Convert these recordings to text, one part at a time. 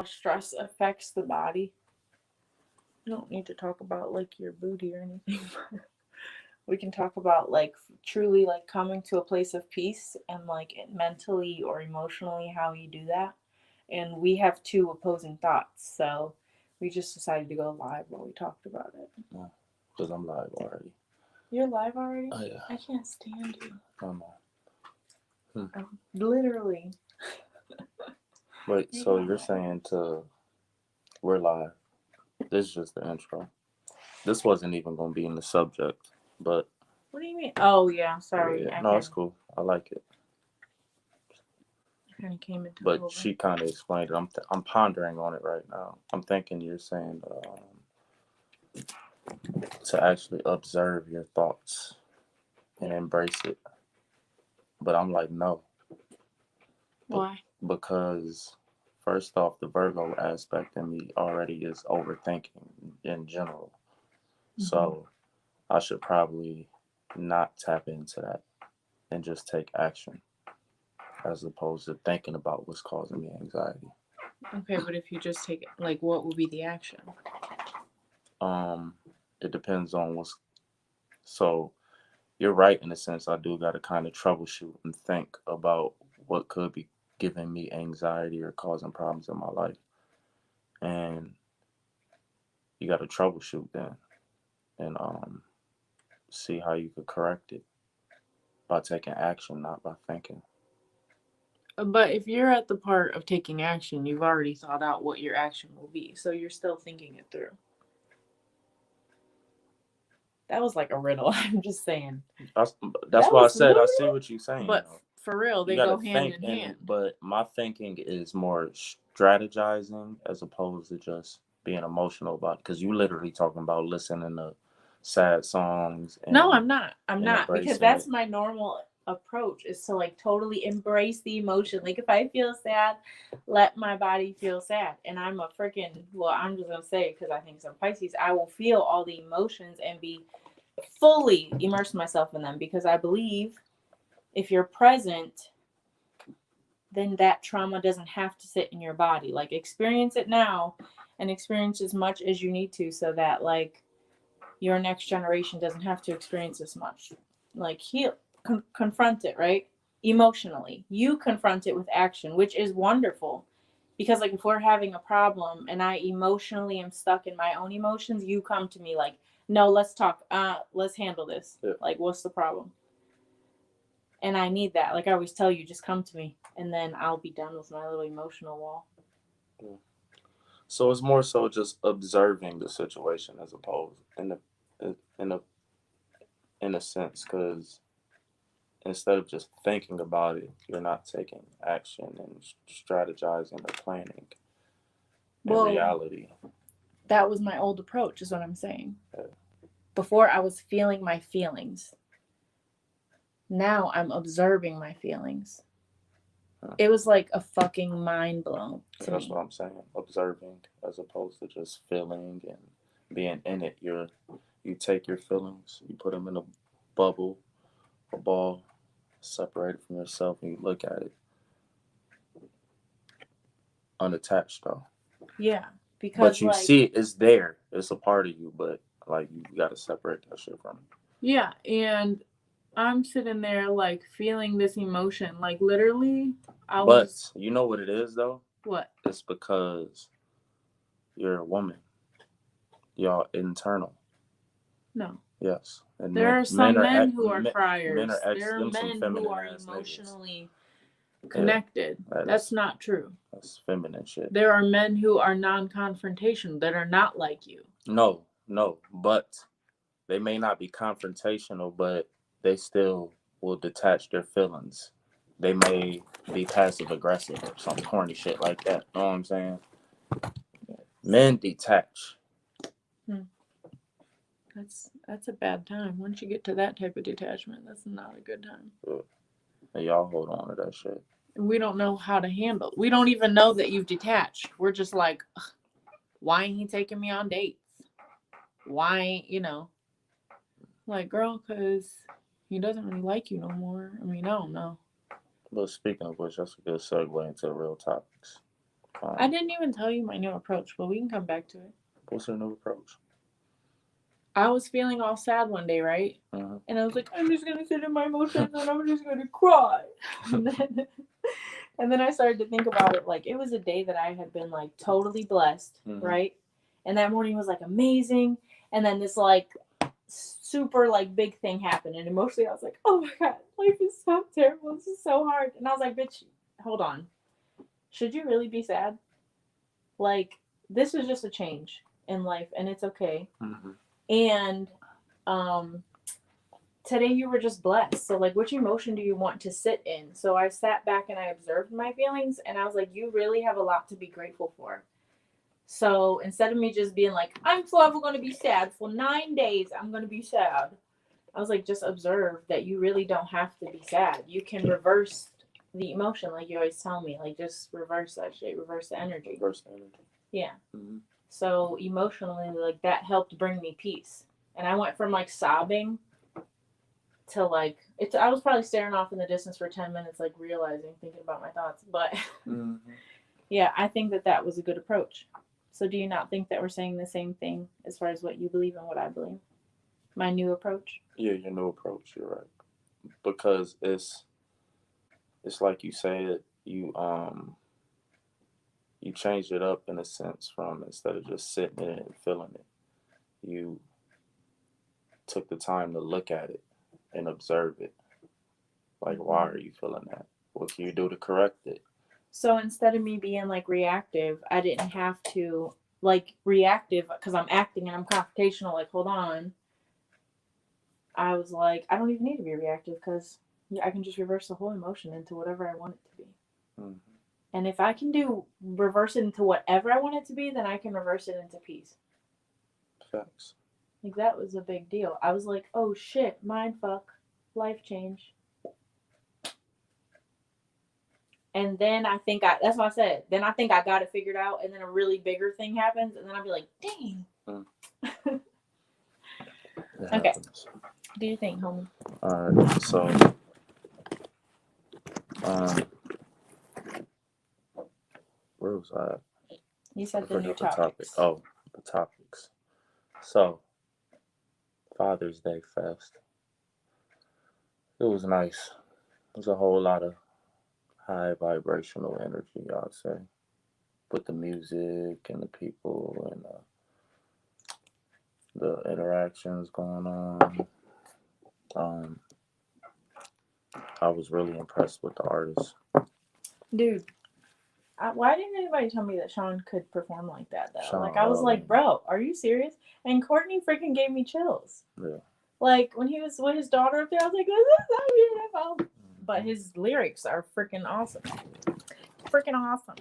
stress affects the body. We don't need to talk about like your booty or anything. We can talk about like truly like coming to a place of peace and like mentally or emotionally how you do that. And we have two opposing thoughts, so we just decided to go live while we talked about it. Yeah, because I'm live already. You're live already? Oh yeah. I can't stand you. I'm on. Literally. Wait, so you're Yeah. saying we're live? This is just the intro. This wasn't even gonna be in the subject, but What do you mean? Oh yeah, sorry. yeah, I no, kind it's cool. I like it. of came and took But over. she kind of explained it. I'm pondering on it right now. I'm thinking you're saying to actually observe your thoughts and embrace it. But I'm like, no, Why? because first off, the Virgo aspect in me already is overthinking in general. Mm-hmm. So I should probably not tap into that and just take action as opposed to thinking about what's causing me anxiety. Okay, but if you just take it, like, what would be the action? Um, it depends on what's so you're right in a sense. I do got to kind of troubleshoot and think about what could be giving me anxiety or causing problems in my life, and you got to troubleshoot then and see how you could correct it by taking action, not by thinking. But if you're at the part of taking action, you've already thought out what your action will be, so you're still thinking it through. That was like a riddle. I'm just saying. That's That that's why I was said I literal, see what you're saying but though. for real, You they got to go hand think, in and hand. but my thinking is more strategizing as opposed to just being emotional about it. Because you literally talking about listening to sad songs No, I'm and not. I'm not because embracing that's it. my normal approach is to like totally embrace the emotion. Like if I feel sad, let my body feel sad. And I'm a freaking well, I'm just gonna say because I think some Pisces, I will feel all the emotions and be fully immerse myself in them because I believe if you're present, then that trauma doesn't have to sit in your body. Like experience it now and experience as much as you need to so that like your next generation doesn't have to experience as much. Like heal, confront it, right? Emotionally. You confront it with action, which is wonderful. Because like if we're having a problem and I emotionally am stuck in my own emotions, you come to me like, "No, let's talk. Let's handle this. Yeah. Like what's the problem?" And I need that. Like I always tell you, just come to me and then I'll be done with my little emotional wall. Yeah. So it's more so just observing the situation as opposed in a in a sense because instead of just thinking about it, you're not taking action and strategizing or planning in Well, reality. that was my old approach, is what I'm saying. Yeah. Before I was feeling my feelings. Now I'm observing my feelings. Huh. It was like a fucking mind blown to That's me. what I'm saying. Observing as opposed to just feeling and being in it. You take your feelings, you put them in a bubble, a ball, separated from yourself, and you look at it unattached though. Yeah, But because you like see it, it's there. It's a part of you, but like you got to separate that shit from it. yeah, and I'm sitting there like feeling this emotion. Like literally, I was But you know what it is though? what? It's because you're a woman. Y'all internal. No. Yes, and There men are men some are men who are men are criers. ex There are them some men who feminine are ass niggas. emotionally Yeah, connected. That's that's not true. that's feminine shit. There are men who are non-confrontational that are not like you. No, but they may not be confrontational, but they still will detach their feelings. They may be passive aggressive or some corny shit like that. Know what I'm saying? Men detach. Hmm. That's a bad time. Once you get to that type of detachment, that's not a good time. And y'all hold on to that shit. And we don't know how to handle. We don't even know that you've detached. We're just like, why ain't he taking me on dates? Why ain't like girl? Cause he doesn't really like you no more. I mean, I don't know. But speaking of which, that's a good segue into real topics. I didn't even tell you my new approach, but we can come back to it. What's your new approach? I was feeling all sad one day, right? Uh-huh. And I was like, I'm just gonna sit in my emotions and I'm just gonna cry. and then and then I started to think about it. Like, it was a day that I had been like totally blessed, right? And that morning was like amazing. And then this like super like big thing happened, and emotionally I was like, oh my god, life is so terrible. This is so hard. And I was like, bitch, hold on. Should you really be sad? Like, this is just a change in life, and it's okay. And um today you were just blessed. So like, which emotion do you want to sit in? So I sat back and I observed my feelings, and I was like, you really have a lot to be grateful for. So instead of me just being like, I'm forever going to be sad for 9 days, I'm going to be sad, I was like, just observe that you really don't have to be sad. You can reverse the emotion, like you always tell me. Like, just reverse that shit, reverse the energy. Reverse the energy. Yeah. So emotionally, like, that helped bring me peace. And I went from like sobbing to like, I was probably staring off in the distance for 10 minutes, like realizing, thinking about my thoughts. But yeah, I think that was a good approach. So do you not think that we're saying the same thing as far as what you believe and what I believe? My new approach? Yeah, your new approach, you're right. Because it's like you said, you changed it up in a sense, from instead of just sitting in it and feeling it, you took the time to look at it and observe it. Like, why are you feeling that? What can you do to correct it? So instead of me being like reactive, I didn't have to like reactive because I'm acting and I'm confrontational. Like, hold on. I was like, I don't even need to be reactive because I can just reverse the whole emotion into whatever I want it to be. And if I can reverse it into whatever I want it to be, then I can reverse it into peace. Facts. Like, that was a big deal. I was like, oh shit, mind fuck, life change. And then that's what I said. Then I think I got it figured out, and then a really bigger thing happens, and then I'll be like, dang. Okay. What do you think, homie? All right. So, where was I? You said the new topics. Oh, the topics. So, Father's Day Fest. It was nice. There's a whole lot of high vibrational energy, I'd say, with the music and the people and the interactions going on. I was really impressed with the artists. Dude, why didn't anybody tell me that Sean could perform like that, though? Like, I was like, bro, are you serious? And Courtney freaking gave me chills. Yeah. Like, when he was with his daughter up there, I was like, this is so beautiful. But his lyrics are freaking awesome. Freaking awesome.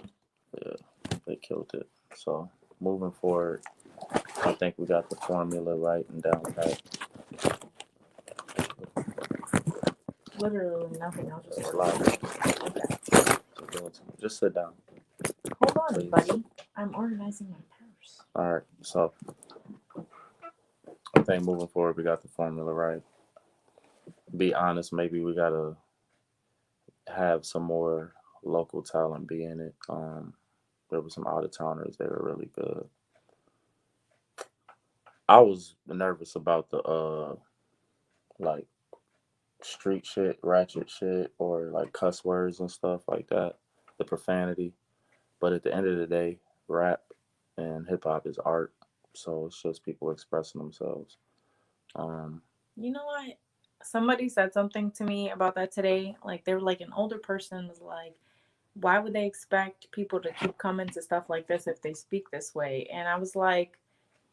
Yeah, they killed it. So, moving forward, I think we got the formula right and down pat. Literally nothing. I'll just Okay. Just sit down. Hold on, please, buddy. I'm organizing my purse. All right. So, I think moving forward, we got the formula right. Be honest, maybe we got to have some more local talent be in it. There were some out-of-towners. They were really good. I was nervous about the like street shit, ratchet shit, or like cuss words and stuff like that, the profanity. But at the end of the day, rap and hip hop is art, so it's just people expressing themselves. You know what? Somebody said something to me about that today. Like, they were like, an older person was like, why would they expect people to keep coming to stuff like this if they speak this way? And I was like,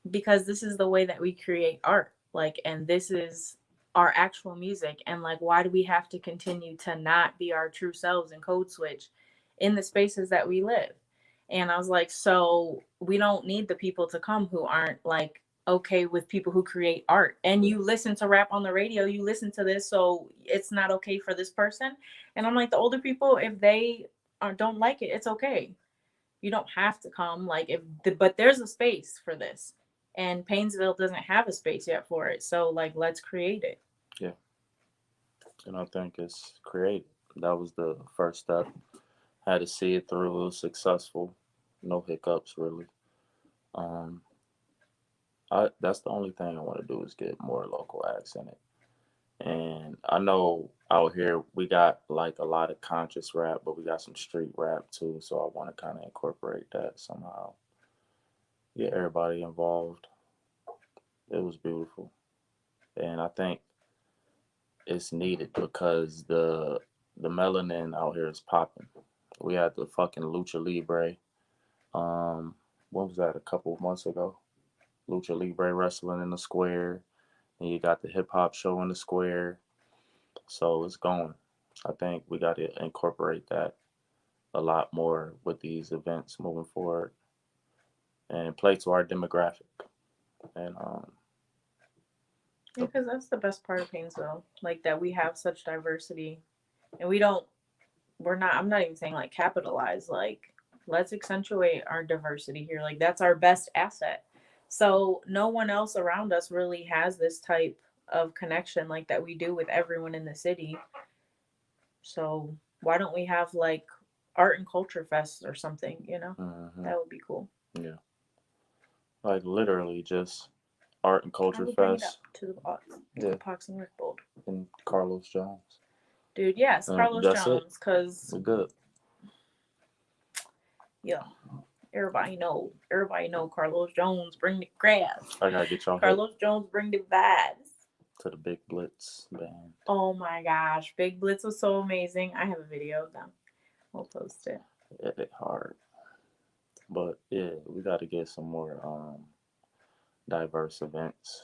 because this is the way that we create art. Like, and this is our actual music. And like, why do we have to continue to not be our true selves and code switch in the spaces that we live? And I was like, so we don't need the people to come who aren't like okay with people who create art. And you listen to rap on the radio, you listen to this, so it's not okay for this person. And I'm like, the older people, if they don't like it, it's okay. You don't have to come. Like, but there's a space for this, and Painesville doesn't have a space yet for it. So like, let's create it. Yeah, and I think it's creative. That was the first step. Had to see it through. It was successful. no hiccups really. Um, that's the only thing I want to do is get more local acts in it. And I know out here we got like a lot of conscious rap, but we got some street rap too. So I want to kind of incorporate that somehow. Get everybody involved. It was beautiful, and I think it's needed because the melanin out here is popping. We had the fucking lucha libre. Um, what was that? A couple of months ago, lucha libre wrestling in the square, and you got the hip hop show in the square. So it's going. I think we got to incorporate that a lot more with these events moving forward and play to our demographic. And Yeah, because that's the best part of Painesville. Like that we have such diversity, and we don't. We're not. I'm not even saying like capitalize. Like let's accentuate our diversity here. Like that's our best asset. So no one else around us really has this type of connection like that we do with everyone in the city. So why don't we have like art and culture fest or something? mhm, That would be cool. yeah, like literally just art and I culture would bring it up fest. to the box, Yeah, the Pox and Rick Bold. and Carlos Jones. Dude, yes, Carlos That's it. Jones, because We're good. yeah, everybody know Carlos Jones bring the grass. I gotta get y'all hip Carlos Jones bring the vibes. to the Big Blitz band. Oh my gosh, Big Blitz was so amazing. I have a video of them. We'll post it. It hard, but yeah, we got to get some more diverse events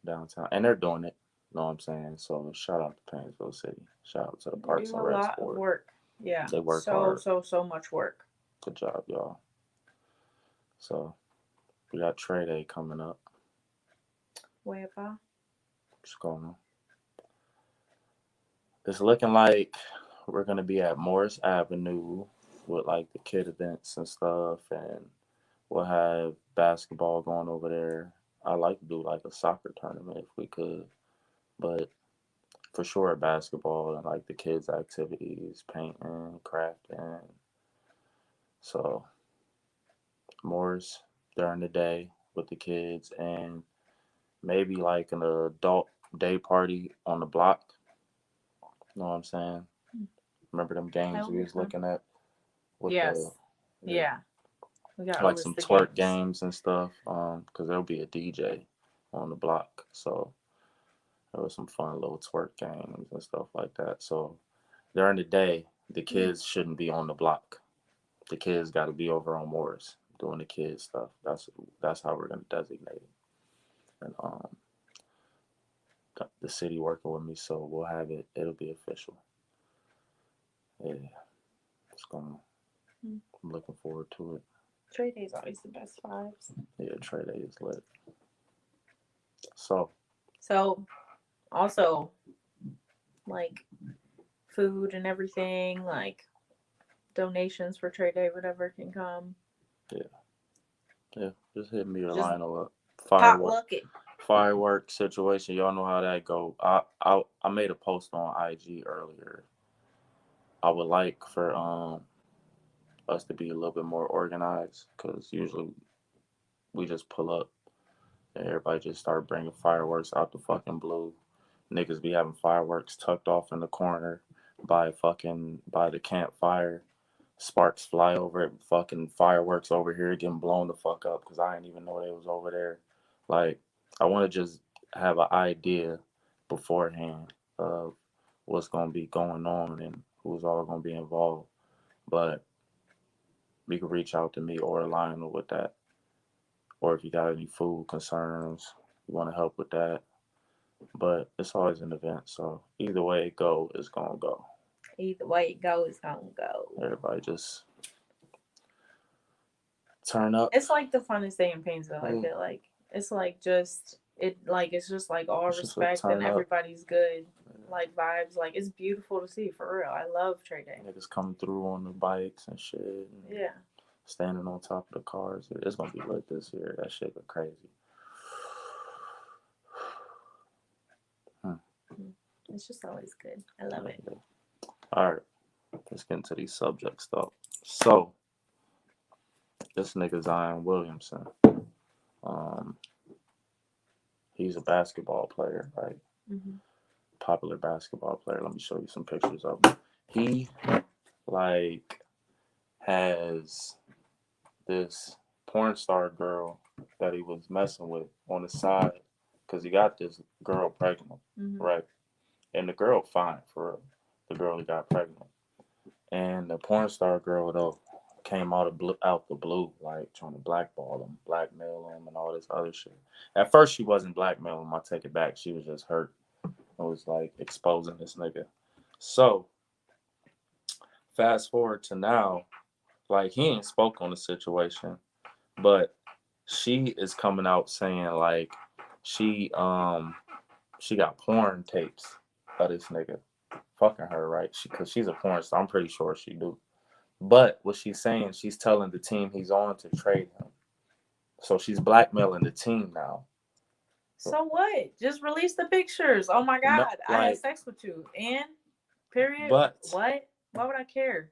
downtown, and they're doing it. Know what I'm saying? So shout out to Painesville City. Shout out to the They Parks do and a Recs lot of board. work. Yeah, They work so hard. so much work. Good job, y'all. So we got Trade Day coming up. Way up. What's going on? It's looking like we're gonna be at Morris Avenue with like the kid events and stuff, and we'll have basketball going over there. I like to do like a soccer tournament if we could, but for sure basketball and like the kids' activities, painting, crafting. So Morris during the day with the kids, and maybe like an adult day party on the block. You know what I'm saying? Remember them That games would we be was fun. looking at with the Yes. yeah, Yeah. We got a like some list of twerk games. games and stuff. Because there'll be a DJ on the block, so there was some fun little twerk games and stuff like that. So during the day, the kids shouldn't be on the block. The kids got to be over on Morris doing the kids stuff. That's how we're gonna designate it. And the city working with me, so we'll have it. It'll be official. Yeah, it's going. I'm looking forward to it. Trade Day is always the best vibes. Yeah, Trade Day is lit. So So also like food and everything, like donations for Trade Day, whatever can come. yeah, yeah. Just hit me your Just line up. pot Firework, luck it. firework situation. Y'all know how that go. I made a post on IG earlier. I would like for us to be a little bit more organized because usually we just pull up and everybody just start bringing fireworks out the fucking blue. Niggas be having fireworks tucked off in the corner by the campfire. Sparks fly over it. Fucking fireworks over here getting blown the fuck up because I didn't even know they was over there. Like I want to just have an idea beforehand of what's gonna be going on and who's all gonna be involved. But you can reach out to me or Lionel with that. Or if you got any food concerns, you want to help with that. But it's always an event, so either way it go, it's gonna go. Either way it goes, it's gonna go. Everybody just turn up. It's like the funnest day in Painesville, I Yeah, feel like. It's like just it's just like all it's just a respect and turn up. everybody's good. Like vibes. Like it's beautiful to see for real. I love Trade Day. Niggas coming through on the bikes and shit, and Yeah. standing on top of the cars. It's gonna be lit this year. That shit look crazy. It's just always good. I love it. All right, let's get into these subjects though. So This nigga Zion Williamson. Um, he's a basketball player, right? Mm-hmm. Popular basketball player. Let me show you some pictures of him. He like has this porn star girl that he was messing with on the side because he got this girl pregnant, Mm-hmm. right? And the girl fine for real. The girl he got pregnant, and the porn star girl though came out the blue, like trying to blackball him, blackmail him, and all this other shit. At first, she wasn't blackmailing him. I take it back. She was just hurt. It was like exposing this nigga. So fast forward to now, like he ain't spoke on the situation, but she is coming out saying like she she got porn tapes of this nigga fucking her, right? Because she's a porn star. I'm pretty sure she do. But what she's saying, she's telling the team he's on to trade him. So she's blackmailing the team now. So what? Just release the pictures. Oh my God, No, I had like, sex with you. And period. but What? Why would I care?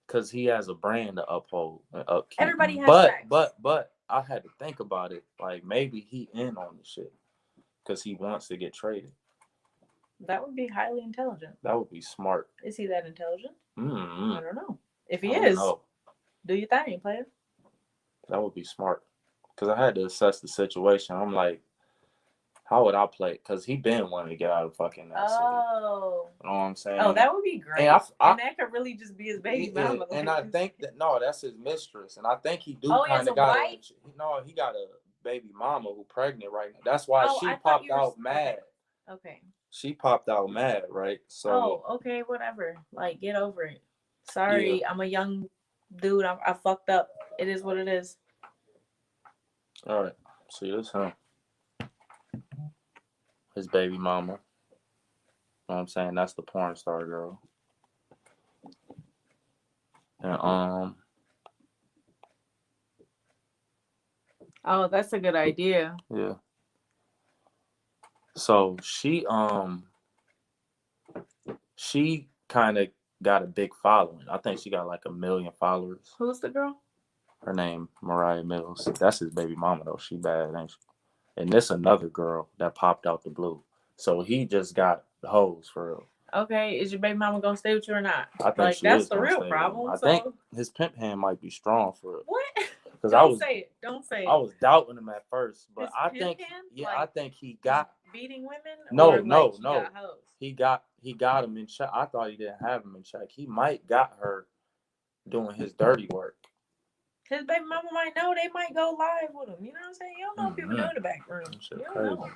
because he has a brand to uphold and upkeep. Everybody has but sex. but I had to think about it. Like maybe he in on the shit because he wants to get traded. That would be highly intelligent. That would be smart. Is he that intelligent? Mm-hmm. I don't know. If he is, do your thing, player. That would be smart. Because I had to assess the situation. I'm like, how would I play? Because he been wanting to get out of fucking that city. Oh. You know what I'm saying? Oh, that would be great. And, and that could really just be his baby mama. And I think that, no, that's his mistress. And I think he do kind of got no, he got a baby mama who pregnant right now. That's why she popped out mad. Okay. She popped out mad, right? So. Oh, okay, whatever. Like, get over it. Sorry, yeah. I'm a young dude. I fucked up. It is what it is. All right. See, this him. His baby mama. You know what I'm saying? That's the porn star girl. And oh, that's a good idea. Yeah. So she kind of got a big following. I think she got like 1 million followers. Who's the girl? Her name Mariah Mills. That's his baby mama though. She bad, ain't she? And this another girl that popped out the blue. So he just got the hoes for real. Okay, is your baby mama gonna stay with you or not? I think like she that's is the real problem. I think his pimp hand might be strong for it. What? Don't say it. Don't say it. I was doubting him at first, but his I think hand? I think he got beating women. No. Got hoes? He got him in check. I thought he didn't have him in check. He might got her doing his dirty work. His baby mama might know. They might go live with him. You know what I'm saying? You don't know what people do in the back room. You don't know.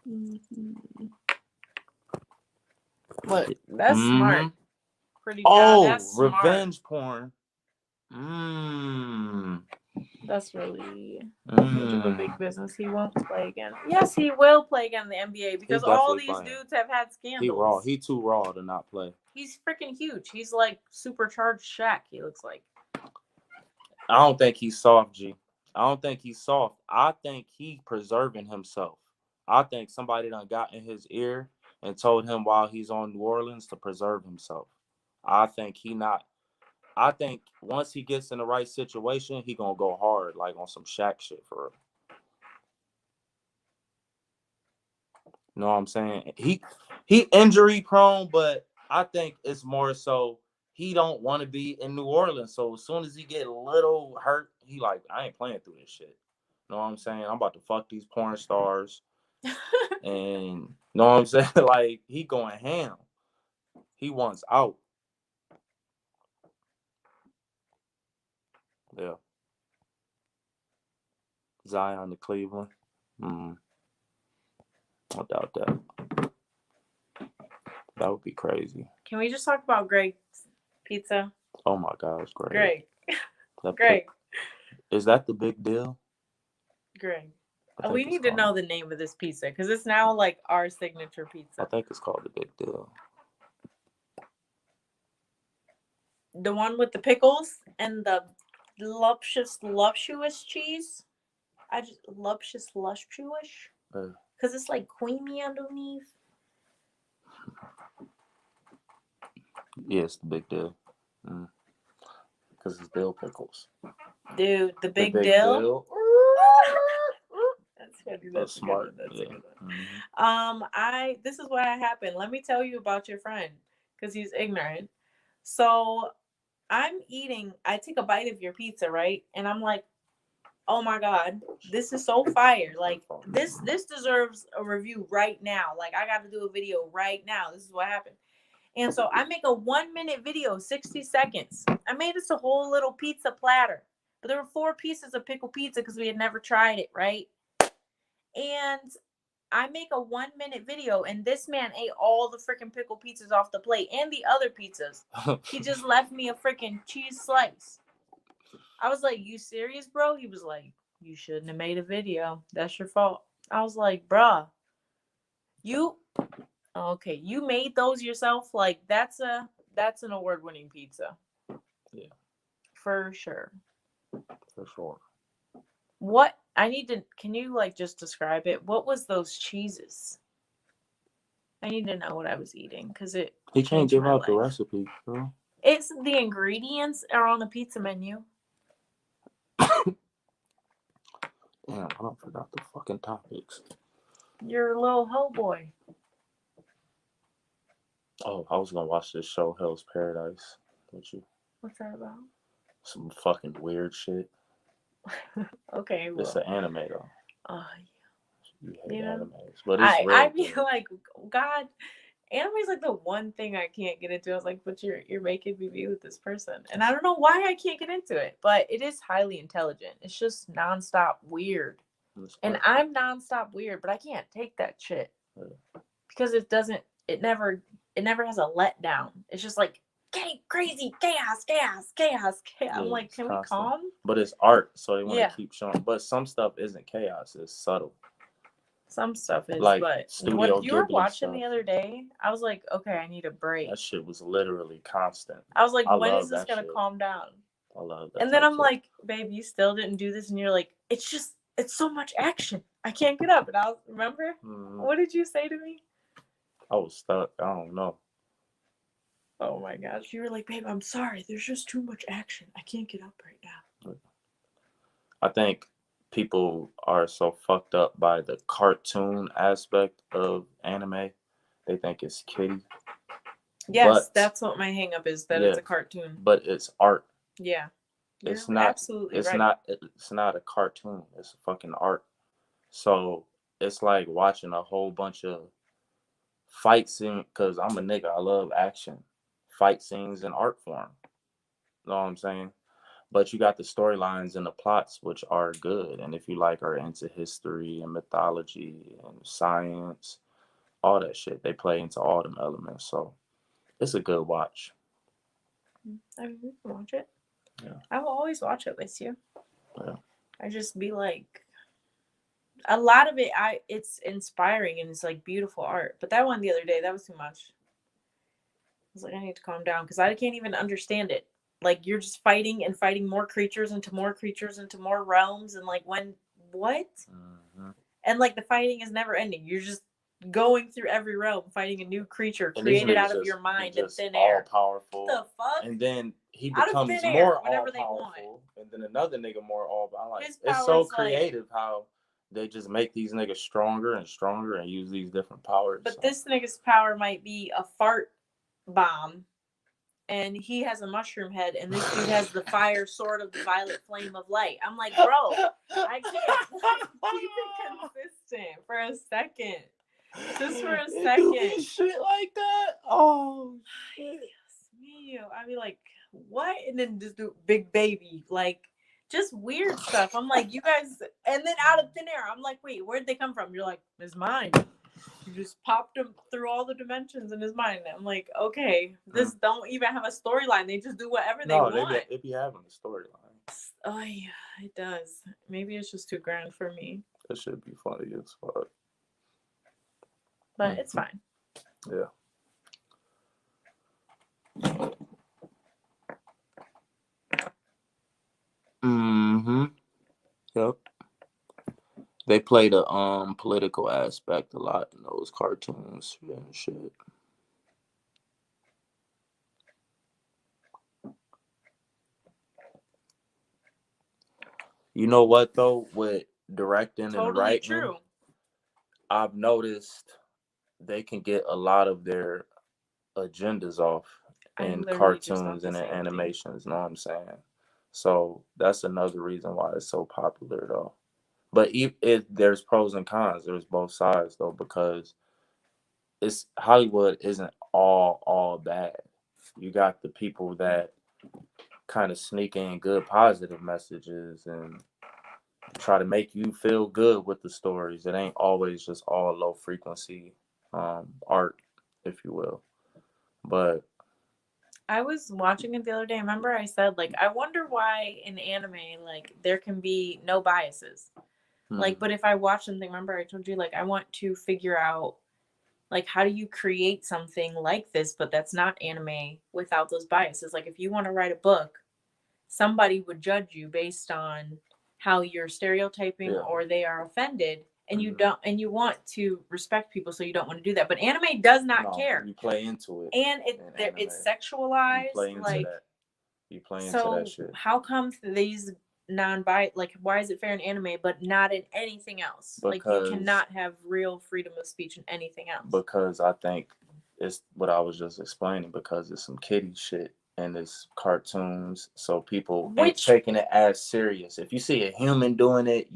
Mm-hmm. But that's smart. Pretty that's revenge smart. porn. That's really much of a big business. He won't play again. Yes, he will play again in the NBA because all these dudes have had scandals. He raw. He too raw to not play. He's freaking huge. He's like supercharged Shaq. He looks like. I don't think he's soft, G. I don't think he's soft. I think he preserving himself. I think somebody done got in his ear and told him while he's on New Orleans to preserve himself. I think once he gets in the right situation, he gonna go hard, like on some Shaq shit for real. You know what I'm saying? He injury prone, but I think it's more so he don't want to be in New Orleans. So as soon as he get a little hurt, he like, I ain't playing through this shit. You know what I'm saying? I'm about to fuck these porn stars. And you know what I'm saying? Like, he going ham. He wants out. Yeah. Zion to Cleveland. I doubt that. That would be crazy. Can we just talk about Greg's pizza? Oh my God, it's great. Greg. Is that the big deal? Greg. We need to know the name of this pizza because it's now like our signature pizza. I think it's called the Big Deal. The one with the pickles and the luscious cheese. Luscious. Because it's like creamy underneath. Yeah, it's the big deal. Because it's dill pickles. Dude, the The big big dill. dill. That's funny. That's That's a good one. smart. That's Yeah. a good one. This is what happened. Let me tell you about your friend, because he's ignorant. So I'm eating. I take a bite of your pizza, right? And I'm like, oh my god, this is so fire. Like this deserves a review right now. Like I got to do a video right now. This is what happened. And so I make a 1 minute video, 60 seconds. I made us a whole little pizza platter, but there were 4 pieces of pickle pizza because we had never tried it, right? And I make a 1 minute video, and this man ate all the freaking pickle pizzas off the plate and the other pizzas. He just left me a freaking cheese slice. I was like, you serious, bro? He was like, you shouldn't have made a video. That's your fault. I was like, bruh, you okay, you made those yourself? Like that's an award-winning pizza. Yeah. For sure. For sure. What I need to can you like just describe it? What was those cheeses? I need to know what I was eating because it He can't changed give my out the life. recipe, bro. It's the ingredients are on the pizza menu. Damn, I don't forgot the fucking topics. You're a little ho boy. Oh, I was gonna watch this show, Hell's Paradise, with you. What's that about? Some fucking weird shit. Okay, well. It's an anime though. You hate You know, animes, but it's real. I feel like God, anime is like the one thing I can't get into. I was like, but you're making me be with this person, and I don't know why I can't get into it, but it is highly intelligent. It's just nonstop weird, and I'm nonstop weird, but I can't take that shit because it doesn't. It never has a letdown. It's just like crazy chaos. Yeah, I'm like, can we calm? But it's art, so they want to keep showing. But some stuff isn't chaos; it's subtle. Some stuff is, like but Studio what you were Ghibli watching stuff. The other day, I was like, okay, I need a break. That shit was literally constant. I was like, when is this gonna calm down? I love that. And then I'm like, babe, you still didn't do this, and you're like, it's so much action. I can't get up. And I was, remember, what did you say to me? I was stuck. I don't know. Oh my gosh, you were like, babe, I'm sorry. There's just too much action. I can't get up right now. I think people are so fucked up by the cartoon aspect of anime. They think it's kiddie. Yes, that's what my hang up is, that it's a cartoon. But it's art. Yeah. It's not absolutely it's right. It's not a cartoon. It's fucking art. So it's like watching a whole bunch of fight scene, because I'm a nigga. I love action. Fight scenes in art form. You know what I'm saying? But you got the storylines and the plots, which are good. And if you are into history and mythology and science, all that shit, they play into all them elements. So it's a good watch. I mean, we can watch it. Yeah. I will always watch it with you. Yeah. I just be like, a lot of it, it's inspiring and it's like beautiful art. But that one the other day, that was too much. I was like, I need to calm down because I can't even understand it. Like you're just fighting and fighting more creatures into more realms, and like what? Mm-hmm. And like the fighting is never ending. You're just going through every realm fighting a new creature created out of your mind in thin air. All powerful. What the fuck? And then he becomes more all powerful, and then another nigga more all. I'm like, it's so creative how they just make these niggas stronger and stronger and use these different powers. But this nigga's power might be a fart bomb, and he has a mushroom head, and this dude has the fire sword of the violet flame of light. I'm like, bro, I can't keep it consistent for a second. Just for a second. Shit like that. Oh shit. Yes, I'd be like, what? And then just do big baby, like just weird stuff. I'm like, you guys, and then out of thin air, I'm like, wait, where'd they come from? You're like, it's mine. You just popped them through all the dimensions in his mind. I'm like, okay, this don't even have a storyline. They just do whatever they want. It be having a storyline. Oh yeah, it does. Maybe it's just too grand for me. It should be funny as fuck. But it's fine. Yeah. Mm-hmm. Yep. They play the political aspect a lot in those cartoons and shit. You know what though? With directing and Totally writing, true. I've noticed they can get a lot of their agendas off I in literally just thought cartoons the and in same thing. animations. Know what I'm saying? So that's another reason why it's so popular though. But if there's pros and cons, there's both sides though, because it's Hollywood isn't all bad. You got the people that kind of sneak in good positive messages and try to make you feel good with the stories. It ain't always just all low frequency art, if you will. But I was watching it the other day. Remember I said like I wonder why in anime like there can be no biases. Like, but if I watch something, remember I told you like I want to figure out like how do you create something like this but that's not anime without those biases? Like if you want to write a book, somebody would judge you based on how you're stereotyping yeah, or they are offended and you don't and you want to respect people so you don't want to do that. But anime does not no, care. you play into it And in anime. it's You sexualized play into like that. You play into that so shit how come these non-bi like why is it fair in anime but not in anything else? Like you because cannot have real freedom of speech in anything else. because I think it's what I was just explaining because it's some kiddie shit and it's cartoons, so people ain't Which taking it as serious. If you see a human doing it,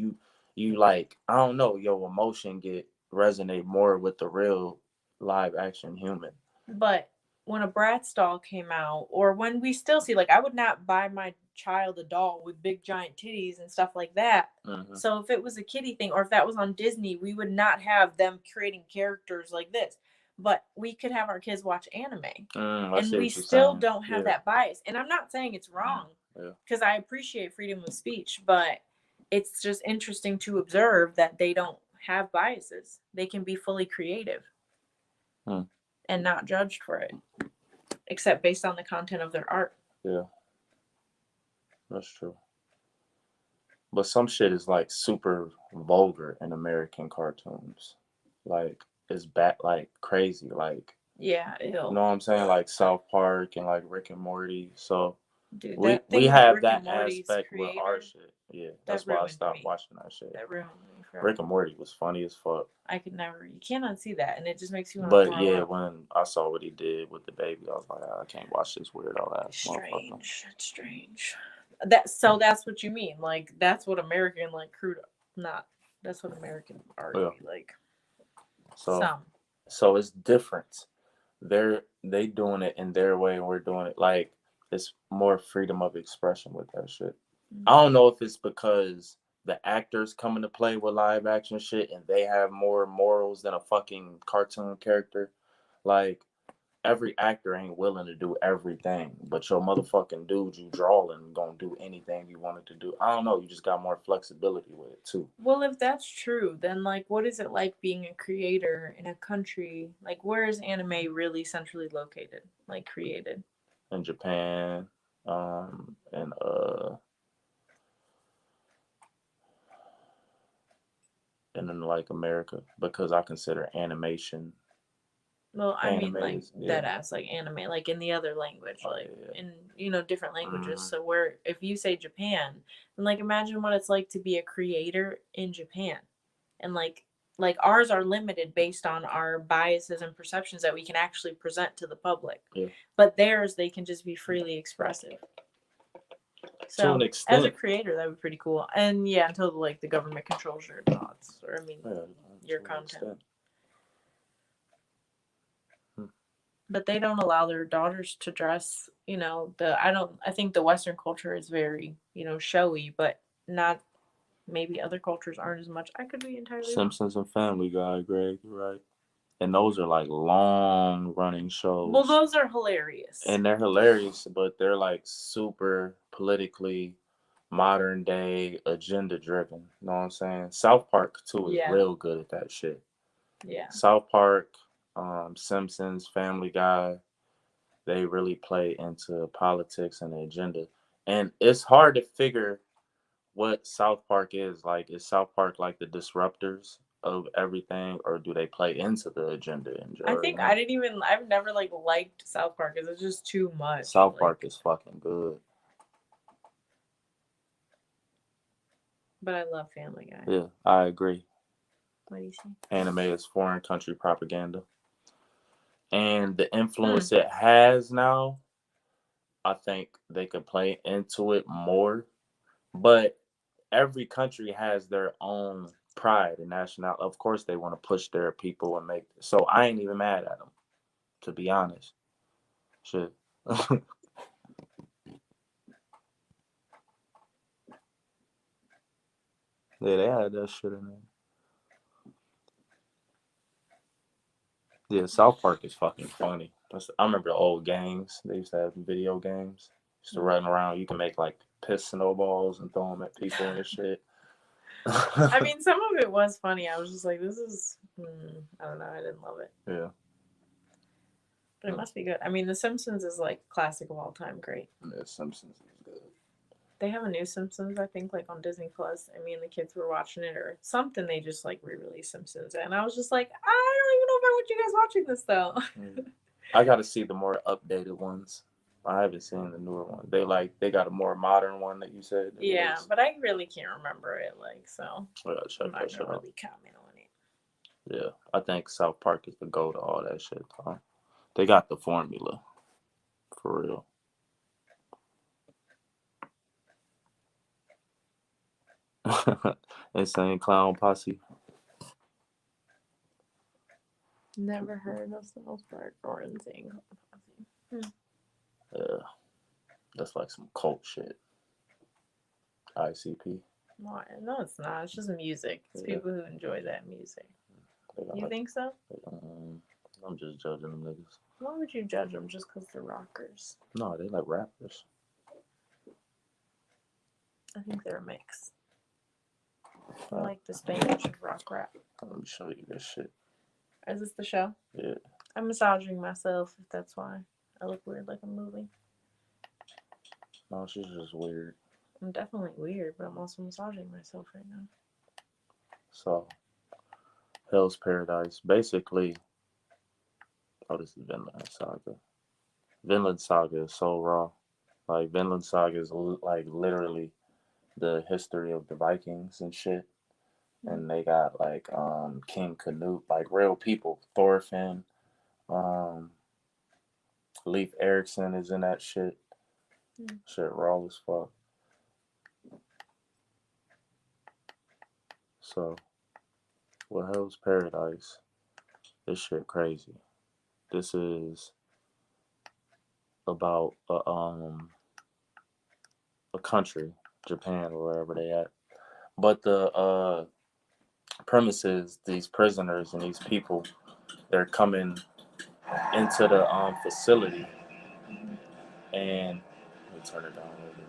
you like I don't know, your emotion get resonate more with the real live action human. but when a Bratz doll came out, or when we still see, like, I would not buy my child a doll with big giant titties and stuff like that. Mm-hmm. So if it was a kiddie thing, or if that was on Disney, we would not have them creating characters like this. But we could have our kids watch anime, I and see we what you're still saying. don't have Yeah. that bias. And I'm not saying it's wrong, Yeah. because I appreciate freedom of speech, but it's just interesting to observe that they don't have biases. They can be fully creative Hmm. and not judged for it except based on the content of their art. Yeah, that's true. But some shit is like super vulgar in American cartoons. Like it's bad, like crazy. Like Yeah, you ew. know what I'm saying? Like South Park and like Rick and Morty. So Dude, we that we thing about have Rick and that Morty's aspect with our creator, shit. Yeah, that that's why I ruined stopped me. watching that shit. That ruined me Rick forever. and Morty was funny as fuck. I could never, you can't unsee that, and it just makes you want to But throw yeah, up. when I saw what he did with the baby, I was like, I can't watch this weirdo ass motherfucker. Strange. It's strange. So that's what you mean. Like, that's what American, like, crude, not, that's what American art Yeah. be like. So Some. so it's different. They doing it in their way and we're doing it like it's more freedom of expression with that shit. I don't know if it's because the actors come into play with live action shit and they have more morals than a fucking cartoon character. Like every actor ain't willing to do everything, but your motherfucking dude you drawing gonna do anything you wanted to do. I don't know, you just got more flexibility with it too. Well, if that's true, then like, what is it like being a creator in a country? Like, where is anime really centrally located? Like, created? In Japan, and and in like America because I consider animation Well, I mean, anime like is yeah. dead ass, like anime, like in the other language, Oh like yeah, in different languages. yeah. So where if you say Japan, then like imagine what it's like to be a creator in Japan, and like ours are limited based on our biases and perceptions that we can actually present to the public, Yeah. but theirs they can just be freely expressive. To an So as a extent. creator, that would be pretty cool. And yeah, until like the government controls your thoughts, or I mean, Yeah, your to an content. extent. Hmm. But they don't allow their daughters to dress, the I think the Western culture is very, showy, but not maybe other cultures aren't as much. I could be entirely wrong. Simpsons and Family Guy, Greg, you're right. And those are like long running Well, shows. those are hilarious. And they're hilarious, but they're like super politically modern day agenda driven. You know what I'm saying? South Park too is Yeah. real good at that shit. Yeah. South Park, Simpsons, Family Guy, they really play into politics and the agenda. And it's hard to figure what South Park is. Like, is South Park like the disruptors of everything, or do they play into the agenda? I Or, you think know, I've never like liked South Park because it's just too much. South Park Like, is fucking good. But I love Family Guy. Yeah, I agree. What do you say? Anime is foreign country propaganda. And the influence it has now, I think they could play into it more. But every country has their own pride and national. Of course, they want to push their people and make. So I ain't even mad at them, to be honest. Shit. Yeah, they had that shit in there. Yeah, South Park is fucking funny. I remember the old games. They used to have video games. Used to run around. You can make like piss snowballs and throw them at people and shit. I mean, some of it was funny. I was just like, this is, I don't know. I didn't love it. Yeah. But it must be good. I mean, The Simpsons is like classic of all time. Great. Yeah, Simpsons is good. They have a new Simpsons, I think, like on Disney Plus. I mean, the kids were watching it or something. They just like re-released Simpsons, and I was just like, I don't even know if I want you guys watching this though. I got to see the more updated ones. I haven't seen the newer one. They got a more modern one that you said. Yeah, but I really can't remember it. Like, so I gotta check I'm not that shit gonna out. really comment on it. Yeah, I think South Park is the go to all that shit. Huh? They got the formula for real. Insane Clown Posse. Never heard of South Park or Insane Clown Posse. Yeah, that's like some cult shit. ICP. Why? No, it's not. It's just music. It's Yeah. people who enjoy that music. You like, think so? I'm just judging them niggas. Why would you judge them just because they're rockers? No, they like rappers. I think they're a mix. I like the Spanish of rock rap. Let me show you this shit. Is this the show? Yeah. I'm massaging myself, if that's why. I look weird like I'm moving. No, she's just weird. I'm definitely weird, but I'm also massaging myself right now. So, Hell's Paradise. Basically, this is Vinland Saga. Vinland Saga is so raw. Like, Vinland Saga is like literally the history of the Vikings and shit. And they got like King Canute, like real people. Thorfinn, Leif Erikson is in that shit. Shit raw as fuck. So, what Hell's Paradise? This shit crazy. This is about a country, Japan or wherever they at. But the premise is these prisoners and these people, they're coming into the facility, and let me turn it down a little bit.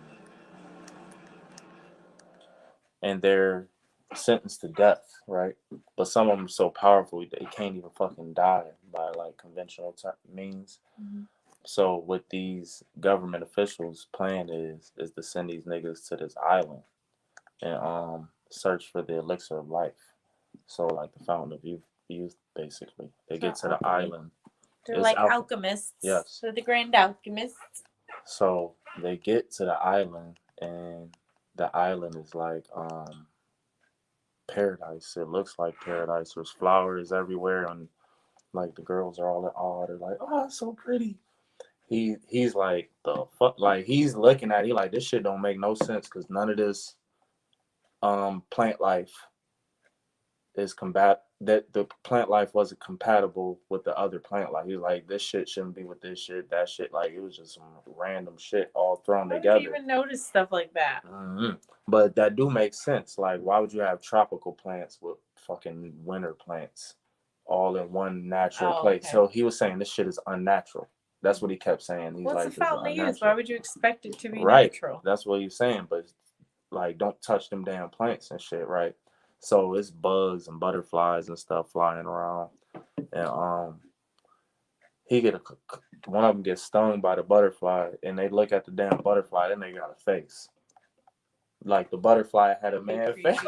And they're sentenced to death, right? But some of them are so powerful they can't even fucking die by like conventional means. So what these government officials' plan is to send these niggas to this island and search for the elixir of life. So like the fountain of youth basically. They get to the island. They're like alchemists. Yes. They're the grand alchemists. So they get to the island, and the island is like paradise. It looks like paradise. There's flowers everywhere, and like the girls are all in awe. They're like, "Oh, it's so pretty." He's like the fuck. Like he's looking at it, he like this shit don't make no sense because none of this plant life is that the plant life wasn't compatible with the other plant life. He was like, this shit shouldn't be with this shit, that shit. Like it was just some random shit all thrown together. I didn't even notice stuff like that. But that do make sense. Like, why would you have tropical plants with fucking winter plants all in one natural place? Okay. So he was saying this shit is unnatural. That's what he kept saying. He's What's like, the fountain of youth? Why would you expect it to be natural? That's what he's saying. But like, don't touch them damn plants and shit, right? So it's bugs and butterflies and stuff flying around, and one of them gets stung by the butterfly, and they look at the damn butterfly, then they got a face. Like the butterfly had a man face.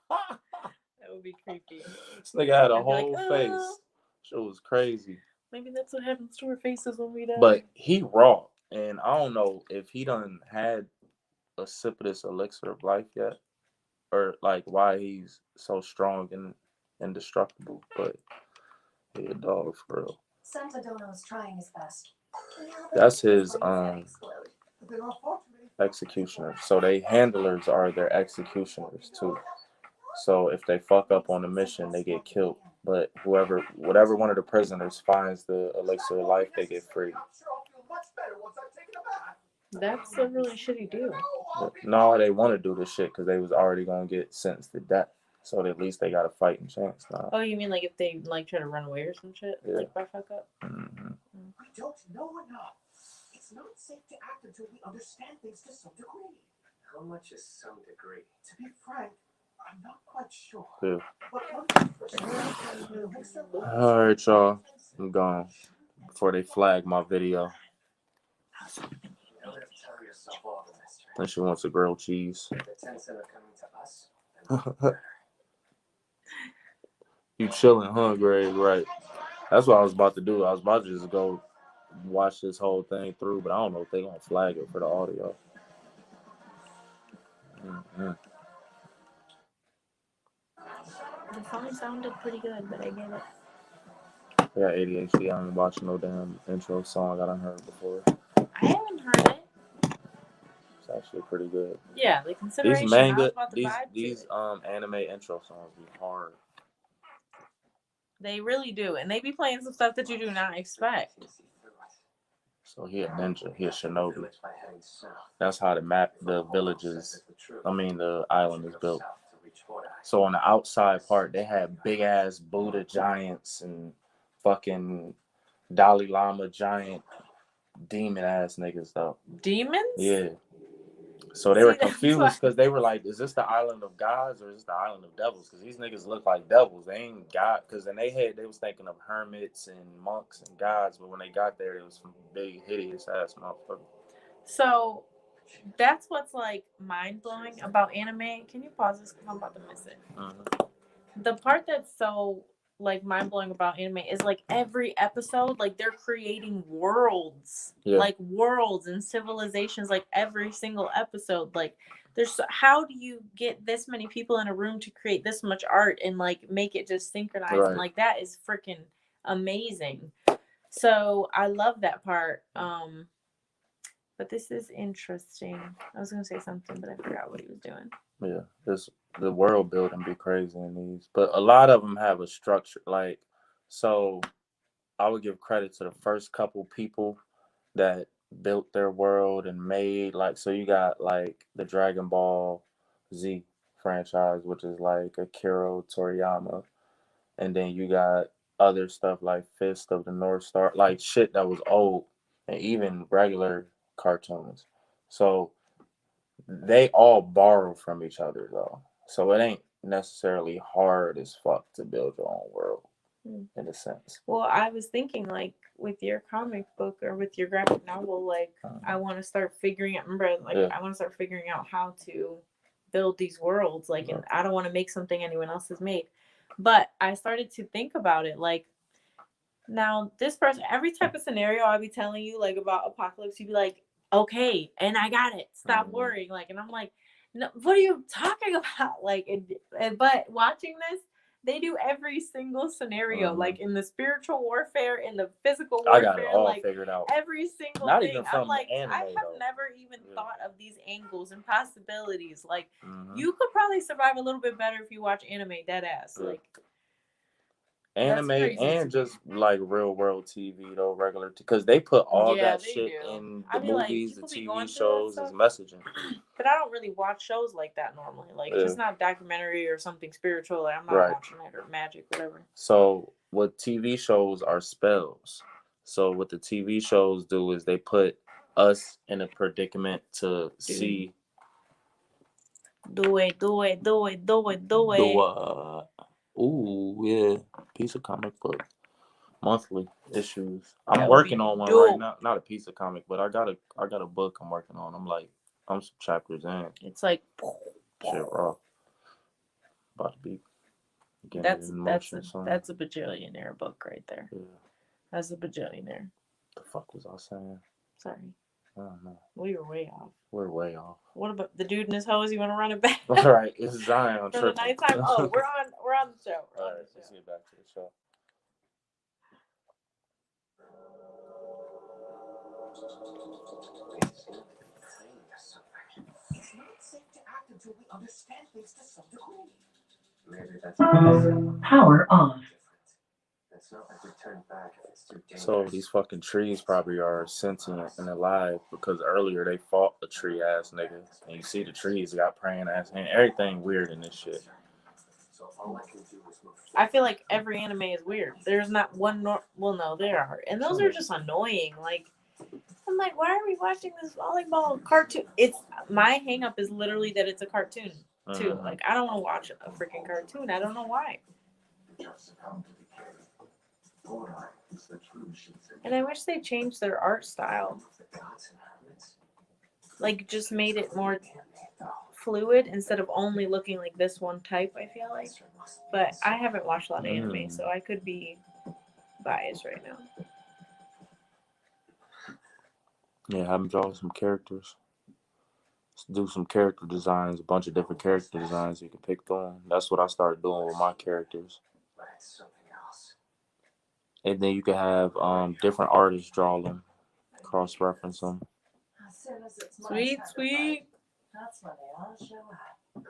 That would be creepy. This nigga had a whole face. Shit was crazy. Maybe that's what happens to our faces when we die. But he raw, and I don't know if he done had a sip of this elixir of life yet, or like why he's so strong and indestructible. But he a dog for real. Santadono is trying his best. That's his executioner. So they handlers are their executioners too. So if they fuck up on the mission, they get killed. But whatever one of the prisoners finds the elixir of life, they get free. That's a really shitty deal. No, they want to do this shit because they was already gonna get sentenced to death. So at least they got a fighting chance now. Oh, you mean like if they like try to run away or some shit? Yeah. Like if I fuck up? Mm-hmm. We don't know enough. It's not safe to act until we understand things to some degree. How much is some degree? To be frank, I'm not quite sure. Yeah. But All right, y'all. I'm gone before they flag my video. Unless she wants a grilled cheese. You chilling, huh, Greg? Right. That's what I was about to do. I was about to just go watch this whole thing through, but I don't know if they're gonna flag it for the audio. Mm-hmm. The song sounded pretty good, but I get it. I got ADHD. I ain't watching no damn intro song I done heard before. I haven't heard it. It's actually pretty good. Yeah, the consideration. These manga, I was about to vibe these to it. anime intro songs be hard. They really do, and they be playing some stuff that you do not expect. So he a ninja. He a shinobi. That's how the villages, the island is built. So on the outside part, they had big ass Buddha giants and fucking Dalai Lama giant demon ass niggas though. Demons? Yeah. So they were confused because they were like, is this the island of gods or is this the island of devils? Because these niggas look like devils. They ain't God. Because in their head, they was thinking of hermits and monks and gods. But when they got there, it was some big, hideous ass motherfuckers. So that's what's like mind-blowing about anime. Can you pause this because I'm about to miss it? Mm-hmm. The part that's so like mind-blowing about anime is like every episode, like they're creating worlds. Yeah. Like worlds and civilizations, like every single episode. Like there's how do you get this many people in a room to create this much art and like make it just synchronized? Right. And like that is freaking amazing. So I love that part. But this is interesting. I was gonna say something, but I forgot what he was doing. Yeah, the world building be crazy in these, but a lot of them have a structure. Like, so I would give credit to the first couple people that built their world and made like. So you got like the Dragon Ball Z franchise, which is like Akira Toriyama, and then you got other stuff like Fist of the North Star, like shit that was old, and even regular cartoons. So they all borrow from each other though. So it ain't necessarily hard as fuck to build your own world in a sense. Well, I was thinking like with your comic book or with your graphic novel, like I want to start figuring out. Remember, like I want to start figuring out how to build these worlds. Like, and I don't want to make something anyone else has made. But I started to think about it. Like, now this person, every type of scenario I'll be telling you, like about apocalypse, you'd be like, okay, and I got it. Stop worrying. Like, and I'm like, no, what are you talking about? Like, but watching this, they do every single scenario, like in the spiritual warfare, in the physical warfare. I got it all like, figured out. Every single Not thing. Even from I'm like, anime, I have though. never even thought of these angles and possibilities. Like, you could probably survive a little bit better if you watch anime, dead ass. Like, anime and just like real world TV though, regular, because they put all that shit in the movies, the TV shows as messaging. But I don't really watch shows like that normally. Like if it's not documentary or something spiritual, like I'm not watching it, or magic, whatever. So what TV shows are spells. So what the TV shows do is they put us in a predicament to see. Do it. Ooh, yeah. Piece of comic book. Monthly issues. I'm working on one right now. Not a piece of comic, but I got a book I'm working on. I'm some chapters in. It's like shit raw. About to be that's a bajillionaire book right there. Yeah. That's a bajillionaire. The fuck was I saying? Sorry. I don't know. We were way off. We're way off. What about the dude and his hose? You want to run it back? All right, it's Zion For the tripping. nighttime. Oh, we're on the show. All right, let's get back to the show. It's not safe to act until we understand things to some degree. Maybe that's Power off. It's not like we turn back if it's too dangerous. So these fucking trees probably are sentient and alive because earlier they fought a tree ass nigga. And you see the trees got praying ass hand. Everything weird in this shit. So all I can do is move. I feel like every anime is weird. There's not one. Well, no, there are, and those are just annoying. Like, I'm like, why are we watching this volleyball cartoon? It's my hang up is literally that it's a cartoon too. Mhm. Like, I don't want to watch a freaking cartoon. I don't know why. And I wish they changed their art style. Like, just made it more fluid instead of only looking like this one type, I feel like. But I haven't watched a lot of anime, so I could be biased right now. Yeah, have them draw some characters. Do some character designs, a bunch of different character designs you can pick through. That's what I started doing with my characters. And then you can have different artists draw them, cross-reference them. Sweet, sweet. That's when they all show up.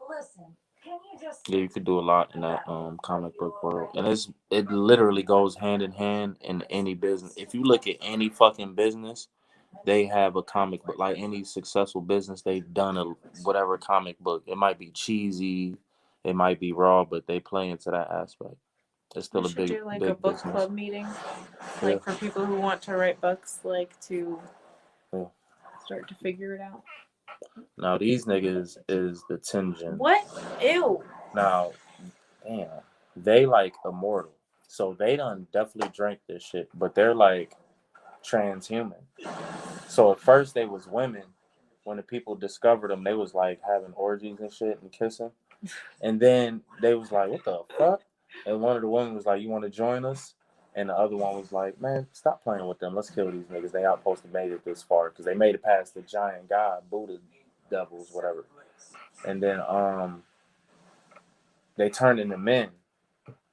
Listen, can you just... Yeah, you could do a lot in that comic book world. And it literally goes hand in hand in any business. If you look at any fucking business, they have a comic book. Like any successful business, they've done a whatever comic book. It might be cheesy, it might be raw, but they play into that aspect. It's still We a should big, do like big a book business. club meeting, like for people who want to write books, like to start to figure it out. Now these niggas is the Tenjin. What? Ew. Now, damn, they like immortal, so they done definitely drink this shit, but they're like transhuman. So at first they was women. When the people discovered them, they was like having orgies and shit and kissing. And then they was like, what the fuck? And one of the women was like, you want to join us? And the other one was like, man, stop playing with them. Let's kill these niggas. They not supposed to made it this far because they made it past the giant god, Buddha devils, whatever. And then they turned into men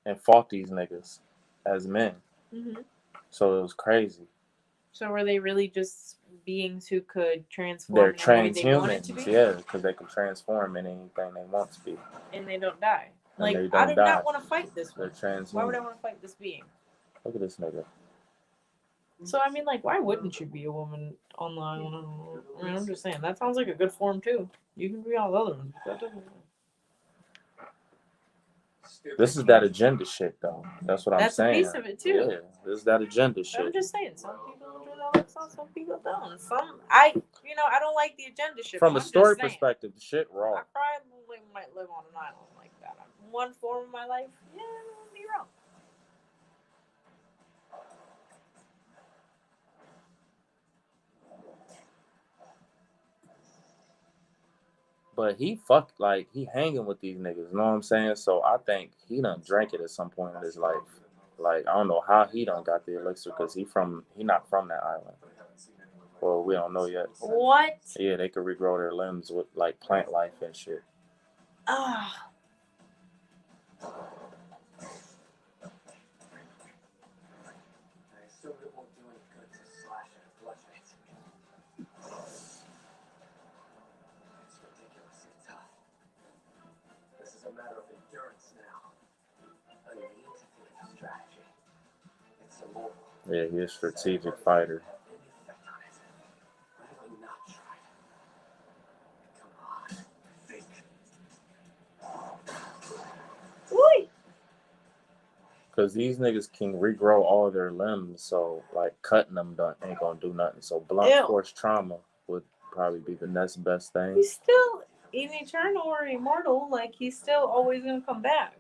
and fought these niggas as men. Mm-hmm. So it was crazy. So were they really just beings who could transform? They're the way they wanted to transhumans, be? yeah, because they can transform in anything they want to be. And they don't die. And Like, they don't I do die. not want to fight this They're one. transhuman. Why would I want to fight this being? Look at this nigga. So, I mean, like, why wouldn't you be a woman online? I mean, I'm just saying, that sounds like a good form, too. You can be all the other ones. That doesn't... This is that agenda shit, though. That's what I'm saying. That's a piece of it, too. Yeah, this is that agenda shit. I'm just saying, some people do that, some people don't. I don't like the agenda shit. From a story perspective, the shit raw. I probably might live on an island like that. One form of my life, yeah, I wouldn't be wrong. But he hanging with these niggas, you know what I'm saying? So I think he done drank it at some point in his life. Like, I don't know how he done got the elixir, because he not from that island. Well, we don't know yet. What? Yeah, they could regrow their limbs with, like, plant life and shit. Ah. A matter of endurance now. I need to think of strategy. It's immortal. Yeah, he's a strategic fighter. Why have we not tried? Come on, think. Wait. Because these niggas can regrow all their limbs, so, like, cutting them ain't gonna do nothing. So blunt force trauma would probably be the next best thing. He's still in eternal or immortal. Like, he's still always gonna come back.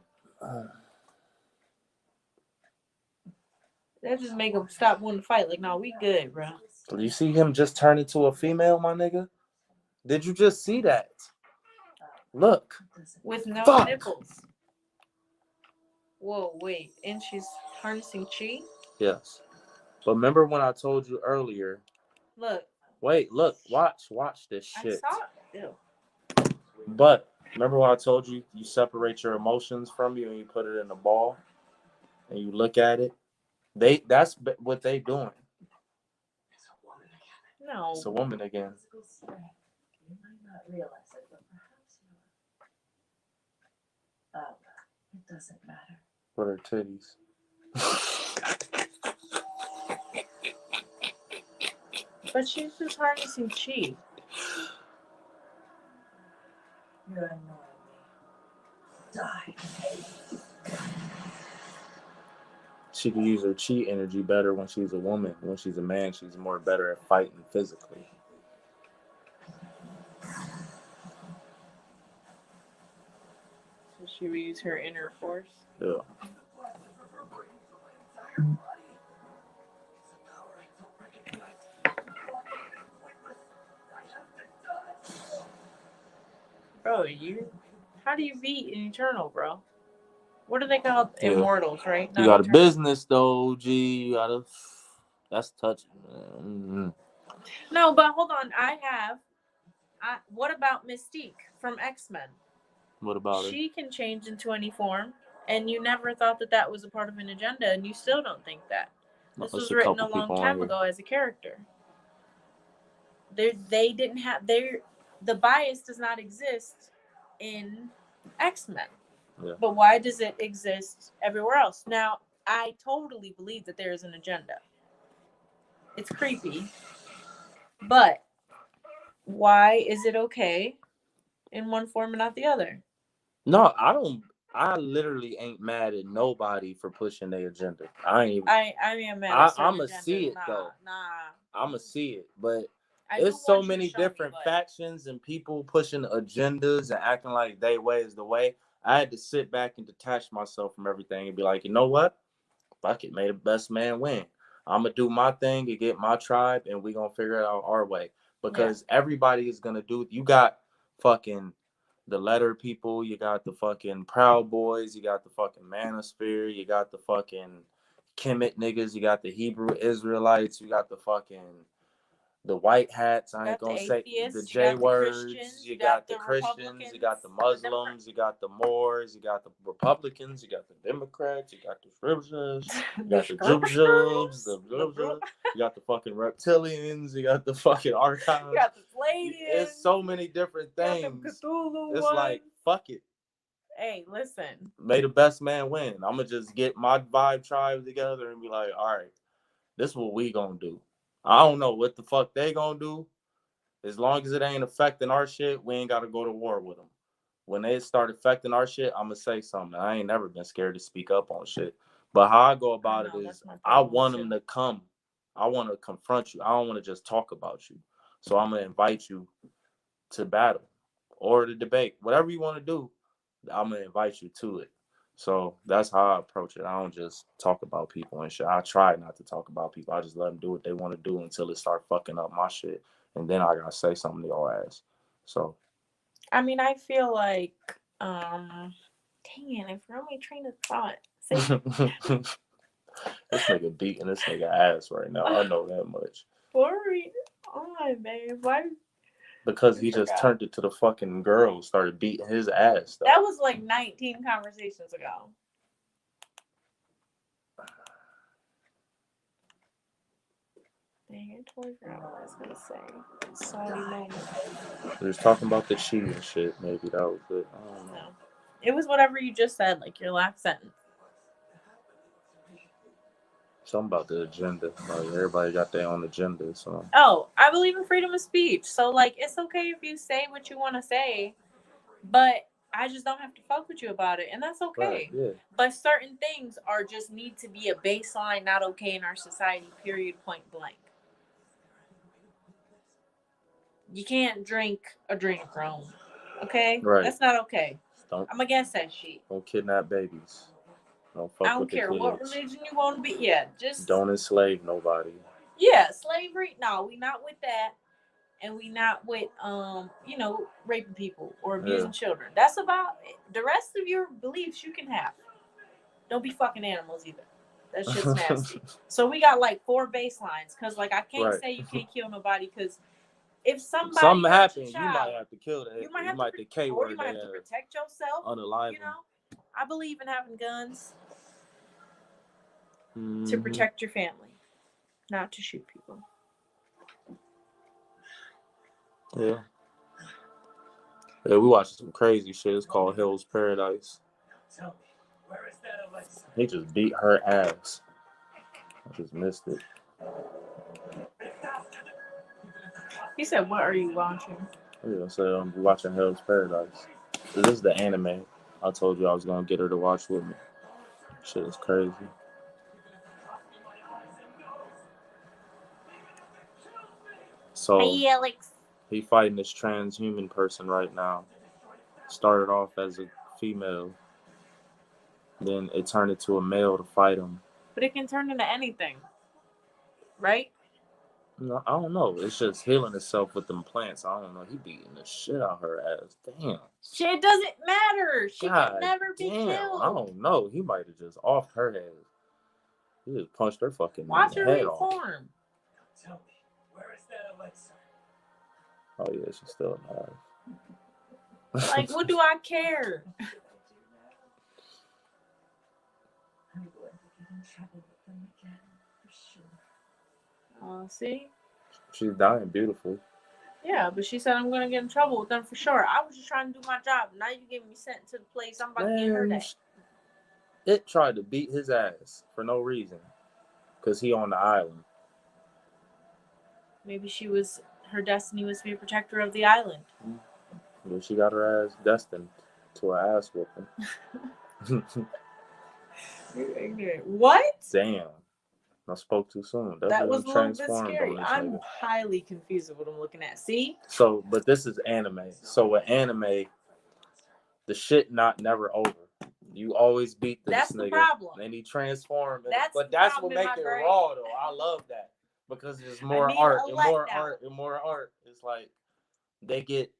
That just make him stop wanting to fight. Like, no, we good, bro. You see him just turn into a female, my nigga? Did you just see that? Look. With no nipples. Whoa, wait. And she's harnessing chi? Yes. But remember when I told you earlier Look, Wait, look, watch this I shit. saw it. Ew. But remember what I told you? You separate your emotions from you and you put it in a ball and you look at it. That's what they doing. It's a woman again. No. It's a woman again. Physical strength. You might not realize it, but perhaps you are. It doesn't matter. With her titties. But she's just harnessing chi. You're annoying me. Die. She can use her chi energy better when she's a woman. When she's a man, she's more better at fighting physically. So she will use her inner force. Yeah. Bro, how do you beat an eternal, bro? What are they called? Yeah. Immortals, right? You Not got a eternal. business though, G. You gotta. That's touching. Mm-hmm. No, but hold on. What about Mystique from X-Men? What about her? She can change into any form, and you never thought that was a part of an agenda, and you still don't think that. This was written a long time ago as a character. They didn't have the bias does not exist in X-Men. Yeah. But why does it exist everywhere else? Now, I totally believe that there is an agenda. It's creepy. But why is it okay in one form and not the other? No, I don't. I literally ain't mad at nobody for pushing their agenda. I ain't even. I mean, I'm mad at certain I'ma see it agendas. though. Nah. I'ma see it, but I do it's so want you to many show me, different but factions and people pushing agendas and acting like they way is the way. I had to sit back and detach myself from everything and be like, you know what? Fuck it, may the best man win. I'm gonna do my thing and get my tribe, and we gonna figure it out our way. Because everybody is gonna do. You got fucking the letter people. You got the fucking Proud Boys. You got the fucking Manosphere. You got the fucking Kemet niggas. You got the Hebrew Israelites. You got the fucking the white hats. I ain't gonna say the J words. You got the Christians. You got the Muslims. You got the Moors. You got the Republicans. You got the Democrats. You got the Scriptures. You got the Jubjubs. You got the fucking reptilians. You got the fucking archives. You got the Pleiadians. It's so many different things. It's like fuck it. Hey, listen. May the best man win. I'm gonna just get my vibe tribe together and be like, all right, this is what we gonna do. I don't know what the fuck they gonna do. As long as it ain't affecting our shit, we ain't gotta go to war with them. When they start affecting our shit, I'm gonna say something. I ain't never been scared to speak up on shit. But how I go about it is, I want them to come. I want to confront you. I don't want to just talk about you. So I'm gonna invite you to battle or to debate, whatever you want to do. I'm gonna invite you to it. So that's how I approach it. I don't just talk about people and shit. I try not to talk about people. I just let them do what they want to do until it start fucking up my shit, and then I gotta say something to your ass. So, I mean, I feel like, dang it, I forgot my train of thought. this nigga beating this nigga ass right now. I know that much. Worried. Oh my babe, why? Because he just turned it to the fucking girl, started beating his ass. Though. That was like 19 conversations ago. Dang, I totally forgot what I was gonna say. Sorry, moment. We was talking about the cheating and shit. Maybe that was it. I don't know. No. It was whatever you just said, like your last sentence. Something about the agenda. Like everybody got their own agenda. So. Oh, I believe in freedom of speech. So like, it's okay if you say what you want to say, but I just don't have to fuck with you about it, and that's okay. Right, yeah. But certain things are just need to be a baseline, not okay in our society. Period. Point blank. You can't drink adrenochrome. Okay? Right. That's not okay. Don't. I'm against that shit. Don't kidnap babies. Don't fuck I don't with the care kids. what religion you want to be. Yeah, just don't enslave nobody. Yeah, slavery. No, we not with that, and we not with raping people or abusing children. That's about it. The rest of your beliefs you can have. Don't be fucking animals either. That shit's nasty. So we got like 4 baselines, because like I can't Right. say you can't kill nobody, because if somebody Something hurts your happens, you might child, have to kill that. you might have the K or word you might have to protect yourself. unalive You know, I believe in having guns them. to protect your family, not to shoot people. Yeah. Yeah, we watching some crazy shit. It's called Hell's Paradise. Tell me, where is that Alexa? He just beat her ass. I just missed it. He said, "What are you watching?" Yeah, so I'm watching Hell's Paradise. This is the anime. I told you I was gonna get her to watch with me. Shit is crazy. So Hey, Alex. he fighting this transhuman person right now. Started off as a female, then it turned into a male to fight him. But it can turn into anything, right? No, I don't know. It's just healing itself with them plants. I don't know. He beating the shit out her ass. Damn. Shit doesn't matter. She God can never be damn. killed. I don't know. He might have just offed her head. He just punched her fucking Watch her head off. reform. Tell me, where is that Alexa? Oh yeah, she's still alive. Like, what do I care? I'm going to get in trouble with them again, for sure. See? She's dying beautiful. Yeah, but she said I'm gonna get in trouble with them for sure. I was just trying to do my job. Now you getting me sent to the place I'm about to get hurt at. It tried to beat his ass for no reason. Because he on the island. Maybe her destiny was to be a protector of the island. But she got her ass destined to an ass whooping. You're ignorant. What? Damn. I spoke too soon. That was a little bit transformed scary. on this I'm nigga. highly confused with what I'm looking at. See? So, but this is anime. So with anime, the shit never over. You always beat this That's nigga. the problem. And he transformed. That's That's what makes it raw though. I love that. Because there's more art and more art and more art. It's like they get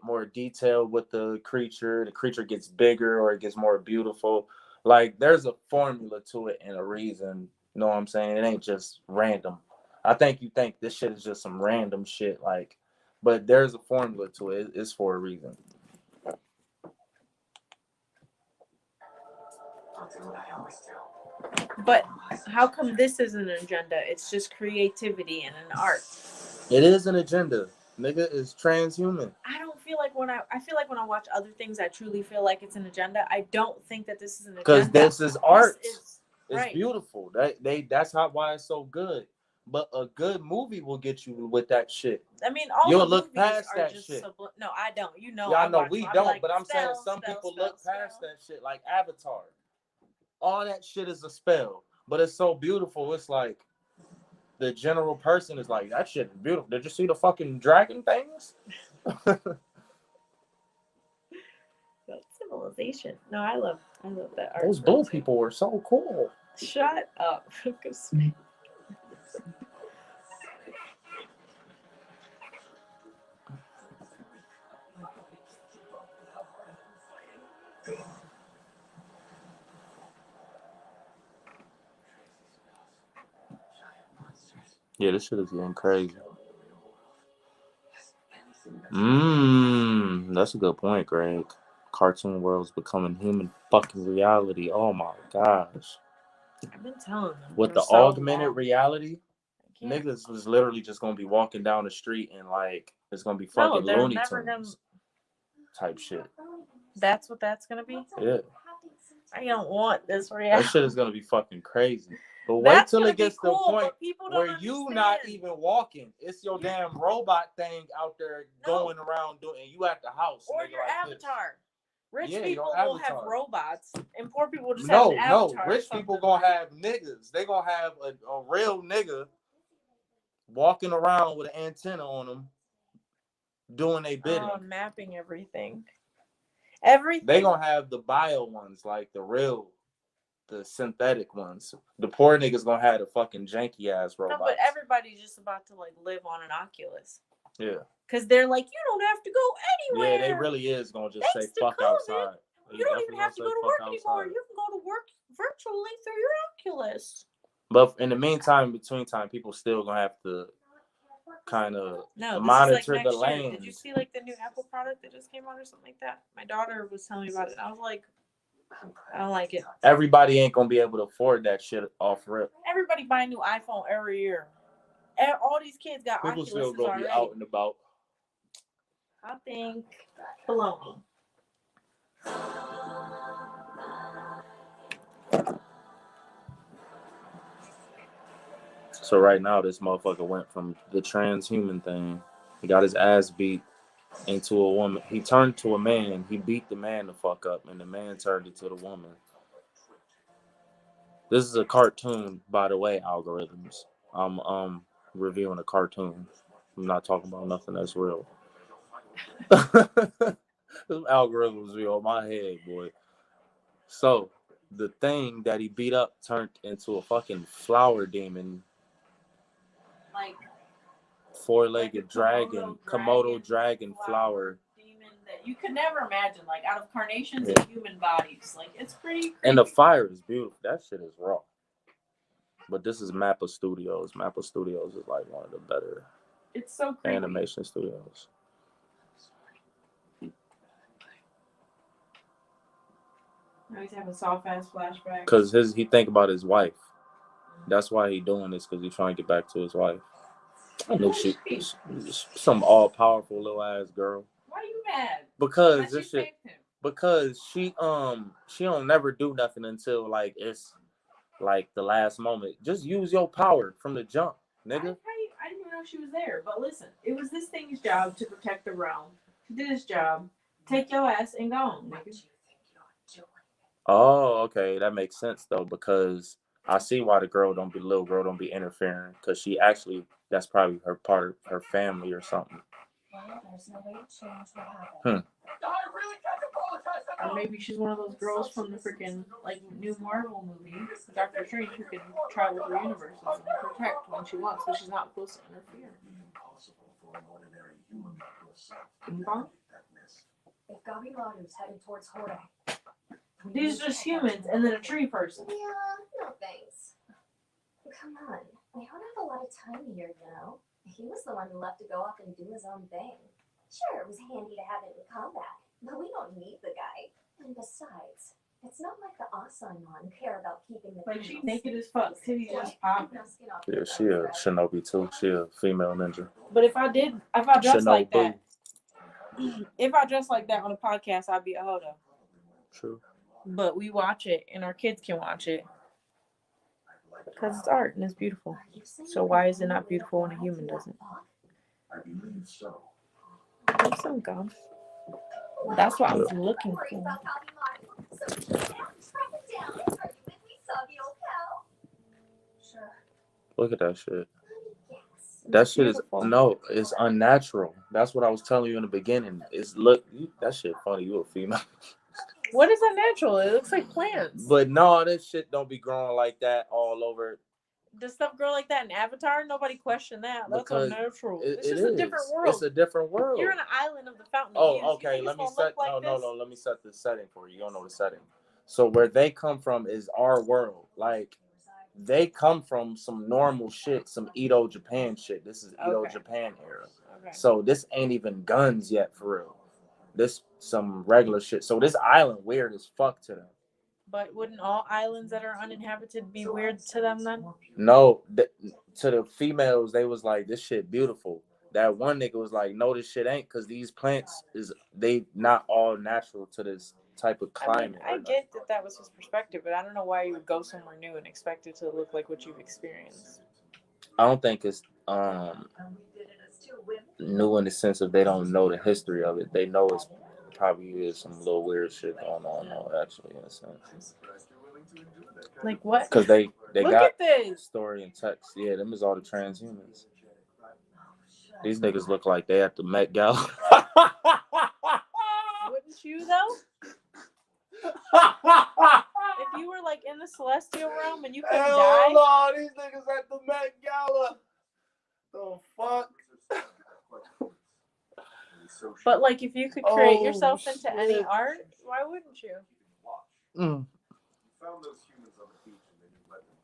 more detailed with the creature. The creature gets bigger or it gets more beautiful. Like there's a formula to it and a reason. You know what I'm saying? It ain't just random. I think you think this shit is just some random shit, like, but there's a formula to it. It's for a reason. I'll do what I always do. But how come this isn't an agenda? It's just creativity and an art. It is an agenda. Nigga is transhuman. I don't feel like when I feel like when I watch other things, I truly feel like it's an agenda. I don't think that this is an agenda. Because this is art. It's right. beautiful. That's why it's so good. But a good movie will get you with that shit. I mean, all You'll the look movies past are that just shit. no, I don't. You know, yeah, I know we don't. like, but I'm saying some people look past that shit, like Avatar. All that shit is a spell, but it's so beautiful. It's like the general person is like, that shit is beautiful. Did you see the fucking dragon things? Civilization. No, I love that art. Those blue people were so cool. Shut up. Yeah, this shit is getting crazy. That's a good point, Greg. Cartoon world's becoming human fucking reality. Oh my gosh. I've been telling them. With the augmented reality, niggas is literally just gonna be walking down the street and like it's gonna be fucking Looney Tunes type shit. That's what that's gonna be? Yeah. I don't want this reality. That shit is gonna be fucking crazy. But wait till it gets to the point where you not even walking. It's your damn robot thing out there going around doing, and you at the house. Or your like avatar. Rich people will have robots, and poor people just have an avatar. No, rich people gonna have niggas. They gonna have a real nigga walking around with an antenna on them, doing a bidding. Mapping everything. They gonna have the bio ones, like the synthetic ones. The poor niggas gonna have the fucking janky ass robots. No, but everybody's just about to like live on an Oculus. Yeah. Because they're like, you don't have to go anywhere. Yeah, they really is gonna just say fuck outside. You don't even have to go to work anymore. You can go to work virtually through your Oculus. But in the meantime, between time, people still gonna have to kind of No, this monitor is like the next year. lanes. Did you see like the new Apple product that just came out or something like that? My daughter was telling me about it. I was like, I don't like it. Everybody ain't gonna be able to afford that shit off rip. Everybody buy a new iPhone every year. And all these kids got People Oculuses still gonna already. be out and about. I think baloney. So right now, this motherfucker went from the transhuman thing. He got his ass beat into a woman. He turned to a man. He beat the man the fuck up, and the man turned into the woman. This is a cartoon, by the way, algorithms. I'm reviewing a cartoon. I'm not talking about nothing that's real. Them algorithms be on my head, boy. So the thing that he beat up turned into a fucking flower demon. Like Four-legged like dragon, Komodo dragon flower. Demon that you could never imagine, like out of carnations Yeah. and human bodies. Like it's pretty creepy. And the fire is beautiful. That shit is raw. But this is Mappa Studios. Mappa Studios is like one of the better It's so creepy. animation studios. Now he's having soft ass flashbacks. Cause he think about his wife. That's why he doing this, cause he trying to get back to his wife. I knew she some all powerful little ass girl. Why are you mad? Because this shit. Because she don't never do nothing until like it's like the last moment. Just use your power from the jump, nigga. I didn't even know she was there. But listen, it was this thing's job to protect the realm. He did his job. Take your ass and go on, nigga. Oh, okay, that makes sense though, because I see why the little girl don't be interfering, because she actually, that's probably her part of her family or something. Well, there's no way to change what happened. I really can't apologize at Or all. maybe she's one of those girls from the freaking like new Marvel movie, Doctor Strange, who can travel through universes and protect when she wants, but she's not supposed to interfere. Impossible for an ordinary human to assault. Ping pong? If Gabimaru's heading towards Hore, These are just humans and then a tree person. Yeah, no thanks. Come on, we don't have a lot of time here, you know. He was the one who left to go off and do his own thing. Sure, it was handy to have it in combat, but we don't need the guy. And besides, it's not like the Asaimon care about keeping the Like she's naked as fuck, titties just popping. Yeah, she a shinobi too. She a female ninja. But if I dressed like Shinobu. that, if I dressed like that on a podcast, I'd be a hodo. True. But we watch it, and our kids can watch it because it's art and it's beautiful. So why is it not beautiful when a human does it? I believe so. Have some gum. That's what I was looking Worry for. about Gabimaru, so we just have to track it down and argue with me, soggy old cow. Sure. Look at that shit. Yes. That shit beautiful. it's unnatural. That's what I was telling you in the beginning. That shit funny. You a female. What is unnatural? It looks like plants. But no, this shit don't be growing like that all over. Does stuff grow like that in Avatar? Nobody questioned that. That's Because unnatural. It It's just a different world. It's a different world. You're on an island of the Fountain of Youth. Oh, okay. You Let think me it's gonna set. look like this? No. Let me set the setting for you. You don't know the setting. So where they come from is our world. Like they come from some normal shit, some Edo Japan shit. This is Edo Okay. Japan era. Okay. So this ain't even guns yet for real. This some regular shit. So this island weird as fuck to them. But wouldn't all islands that are uninhabited be weird to them then? No, to the females, they was like, this shit beautiful. That one nigga was like, no, this shit ain't, because these plants they not all natural to this type of climate. I get that was his perspective, but I don't know why you would go somewhere new and expect it to look like what you've experienced. I don't think it's new in the sense of they don't know the history of it. They know it's probably is some little weird shit going on though, actually, in a sense. Like what? Because they Look got at this. story and text. Yeah, them is all the transhumans. These niggas look like they at the Met Gala. Wouldn't you though? If you were like in the celestial realm and you couldn't die. No, these niggas at the Met Gala. The fuck? But like if you could create yourself into any art, why wouldn't you? Mm. Found those humans on the beach and they didn't let them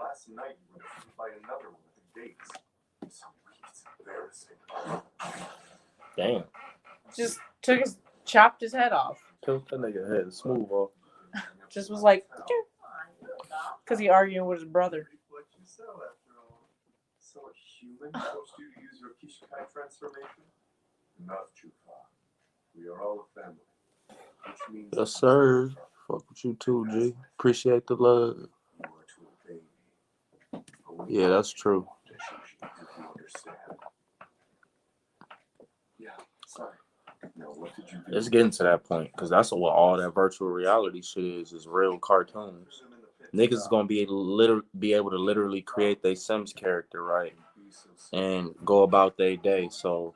Last night you were defeated by another one at the gates. So weak, it's embarrassing. Damn. Just chopped his head off. Killed that nigga head smooth off. Just was like, because he arguing with his brother. What you sell after all. So a human forced you to use your Kishikai transformation? Not too far. We are all a family. Which means Yes, sir. Fuck with you too, G. Appreciate the love. you are to obey me. Yeah, that's true. If you understand. Yeah, sorry. Now what did you do? It's getting to that point because that's what all that virtual reality shit is real cartoons. Niggas is gonna be able to literally create their Sims character, right, and go about their day. So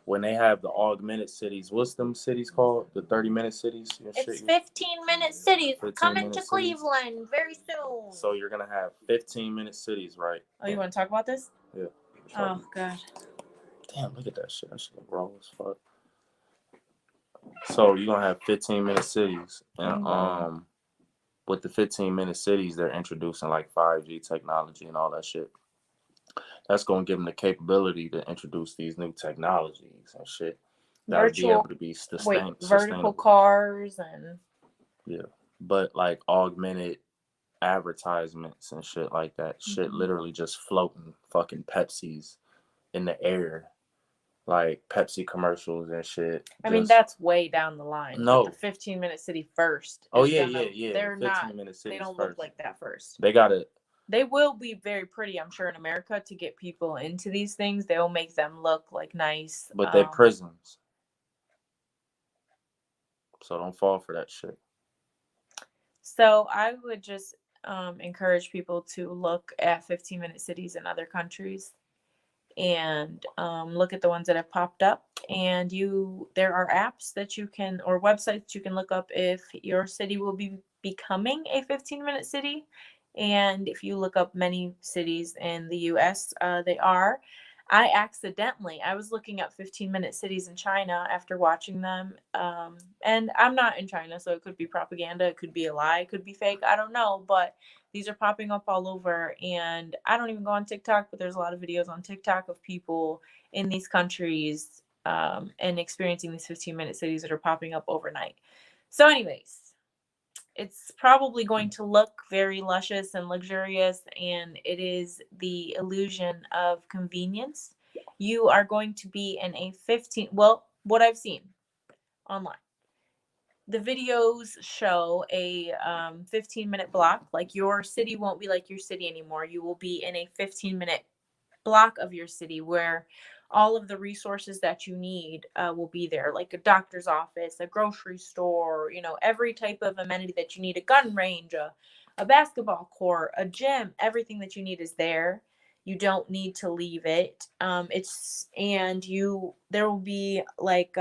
when they have the augmented cities, what's them cities called? The 30-minute cities? It's 15-minute cities 15 coming minute to cities. Cleveland very soon. So you're gonna have 15-minute cities, right? Oh, you want to talk about this? Yeah. Oh, God. Damn, look at that shit. That shit look raw as fuck. So you're gonna have 15-minute cities, and with the 15-minute cities, they're introducing like 5G technology and all that shit. That's gonna give them the capability to introduce these new technologies and shit that would be able to be vertical sustainable. cars and Yeah, but like augmented advertisements and shit like that. Shit literally just floating fucking Pepsis in the air. Like Pepsi commercials and shit. I mean, that's way down the line. No. But the 15-minute city first. Oh, is yeah. They're not. 15-minute cities They don't first. look like that first. They gotta. They will be very pretty, I'm sure, in America to get people into these things. They'll make them look like nice. But they're prisons. So don't fall for that shit. So I would just encourage people to look at 15-minute cities in other countries and look at the ones that have popped up. And there are apps that you can, or websites you can look up if your city will be becoming a 15-minute city. And if you look up many cities in the US, they are. I was looking up 15-minute cities in China after watching them. And I'm not in China, so it could be propaganda, it could be a lie, it could be fake, I don't know. But these are popping up all over, and I don't even go on TikTok, but there's a lot of videos on TikTok of people in these countries and experiencing these 15-minute cities that are popping up overnight. So anyways, it's probably going to look very luscious and luxurious, and it is the illusion of convenience. You are going to be in a what I've seen online. The videos show a 15-minute block. Like your city won't be like your city anymore. You will be in a 15-minute block of your city where all of the resources that you need will be there, like a doctor's office, a grocery store, every type of amenity that you need, a gun range, a basketball court, a gym, everything that you need is there. You don't need to leave it. There will be like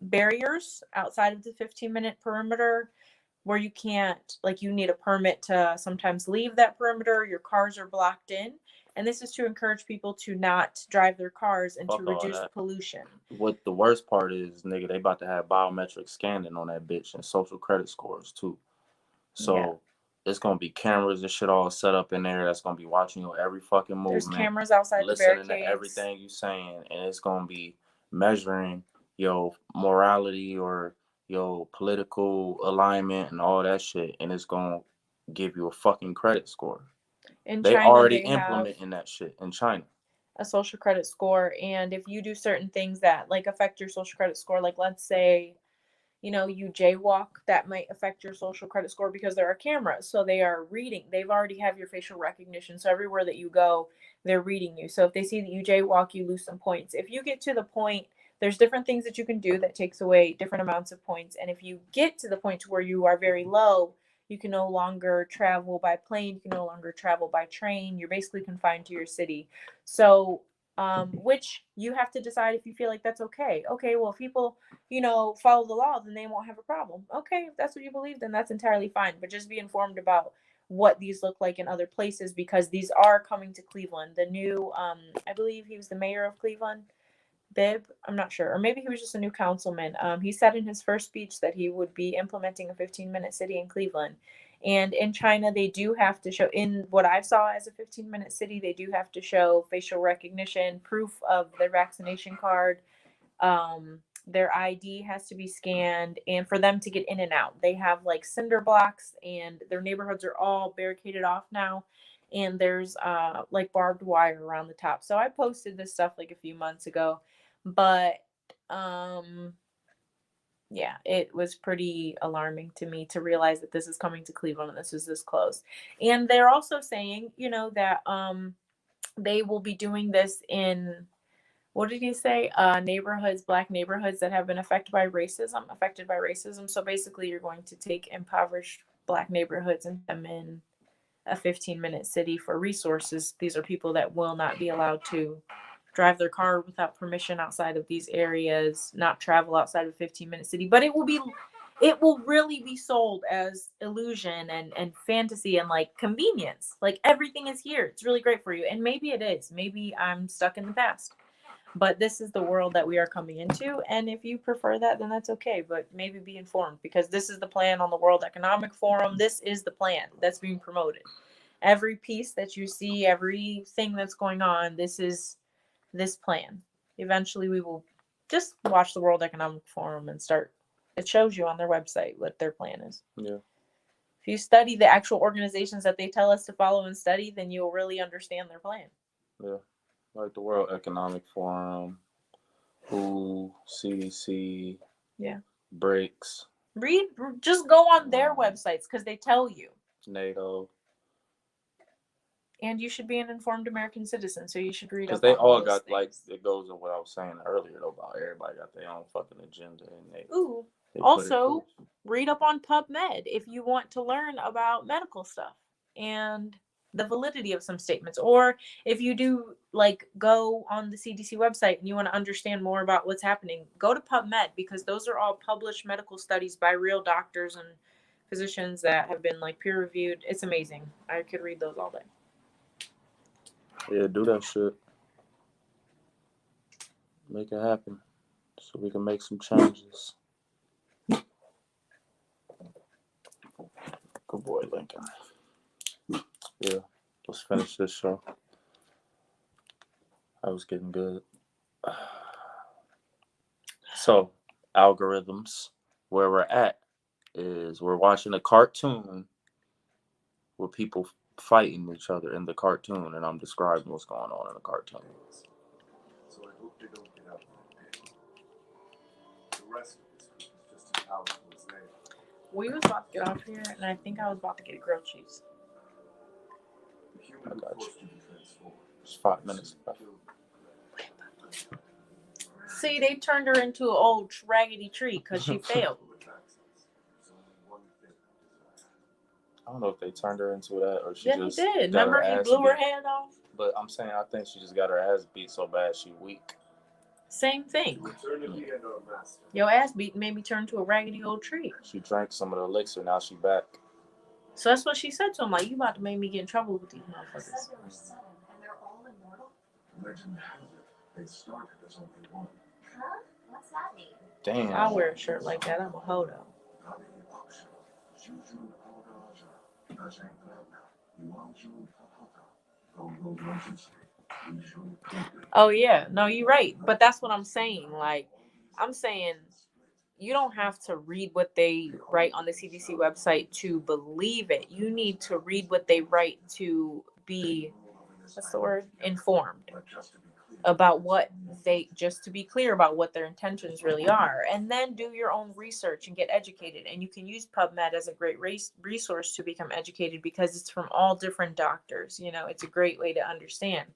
barriers outside of the 15-minute perimeter where you can't, like, you need a permit to sometimes leave that perimeter. Your cars are blocked in. And this is to encourage people to not drive their cars and to reduce pollution. What the worst part is, nigga, they about to have biometric scanning on that bitch and social credit scores too. So it's gonna be cameras and shit all set up in there. That's gonna be watching your every fucking movement. There's cameras outside the barricades. Listening to everything you saying, and it's gonna be measuring your morality or your political alignment and all that shit, and it's gonna give you a fucking credit score. They already implementing that shit in China. A social credit score, and if you do certain things that like affect your social credit score, like let's say, you jaywalk, that might affect your social credit score because there are cameras. So they've already have your facial recognition. So everywhere that you go, they're reading you. So if they see that you jaywalk, you lose some points. If you get to the point, there's different things that you can do that takes away different amounts of points. And if you get to the point where you are very low, you can no longer travel by plane. You can no longer travel by train. You're basically confined to your city. So, which you have to decide if you feel like that's okay. Okay, well, if people, follow the law, then they won't have a problem. Okay, if that's what you believe, then that's entirely fine. But just be informed about what these look like in other places, because these are coming to Cleveland. The new, I believe he was the mayor of Cleveland, Bibb, I'm not sure, or maybe he was just a new councilman. He said in his first speech that he would be implementing a 15-minute city in Cleveland, And in China, they do have to show, in what I saw as a 15-minute city, they do have to show facial recognition, proof of their vaccination card. Their ID has to be scanned, and for them to get in and out, they have like cinder blocks, and their neighborhoods are all barricaded off now. And there's like barbed wire around the top. So I posted this stuff like a few months ago, but yeah, it was pretty alarming to me to realize that this is coming to Cleveland and this is this close. And they're also saying, that they will be doing this in, what did he say? Neighborhoods, black neighborhoods that have been affected by racism. So basically you're going to take impoverished black neighborhoods and put them in a 15-minute city for resources. These are people that will not be allowed to drive their car without permission outside of these areas, not travel outside of a 15-minute city. But it will really be sold as illusion and fantasy and like convenience. Like everything is here. It's really great for you. And maybe it is. Maybe I'm stuck in the past. But this is the world that we are coming into. And if you prefer that, then that's okay. But maybe be informed, because this is the plan on the World Economic Forum. This is the plan that's being promoted. Every piece that you see, everything that's going on, this is this plan. Eventually, we will just watch the World Economic Forum and start. It shows you on their website what their plan is. Yeah. If you study the actual organizations that they tell us to follow and study, then you'll really understand their plan. Yeah. Like the World Economic Forum, WHO, CDC, Yeah. BRICS, Just go on their websites because they tell you. NATO. And you should be an informed American citizen, so you should read Because up they on all those got, things. like, it goes to what I was saying earlier, though, about everybody got their own fucking agenda. And they Ooh. put it Also, first. read up on PubMed if you want to learn about medical stuff and the validity of some statements. Or if you do, like, go on the CDC website and you want to understand more about what's happening, go to PubMed, because those are all published medical studies by real doctors and physicians that have been, like, peer reviewed. It's amazing. I could read those all day. Yeah, do that shit. Make it happen so we can make some changes. Good boy, Lincoln. Yeah, let's finish this show. I was getting good. So, algorithms. Where we're at is we're watching a cartoon with people fighting each other in the cartoon, and I'm describing what's going on in the cartoon. So I hope they don't get out of that pit. The rest of this group is just as powerful as they are. We was about to get off here, and I think I was about to get a grilled cheese. The human who forced you to transform. It's 5 minutes left. See, they turned her into an old raggedy tree because she failed. I don't know if they turned her into that or she Yeah, just he did. got Remember, her he ass blew her beat. head off. But I'm saying I think she just got her ass beat so bad she weak. Same thing. Eternity and our master. Your ass beat made me turn to a raggedy old tree. She drank some of the elixir, now she back. So that's what she said to him. Like, you about to make me get in trouble with these They motherfuckers. said there were 7, and they're all immortal? Legend has it, they started as only one. Huh? What's that mean? Damn. I'll wear a shirt like that. I'm a hodo. Oh, yeah. No, you're right. But that's what I'm saying. Like, I'm saying you don't have to read what they write on the CDC website to believe it. You need to read what they write to be, what's the word? Informed about what just to be clear about what their intentions really are. And then do your own research and get educated. And you can use PubMed as a great resource to become educated, because it's from all different doctors. It's a great way to understand.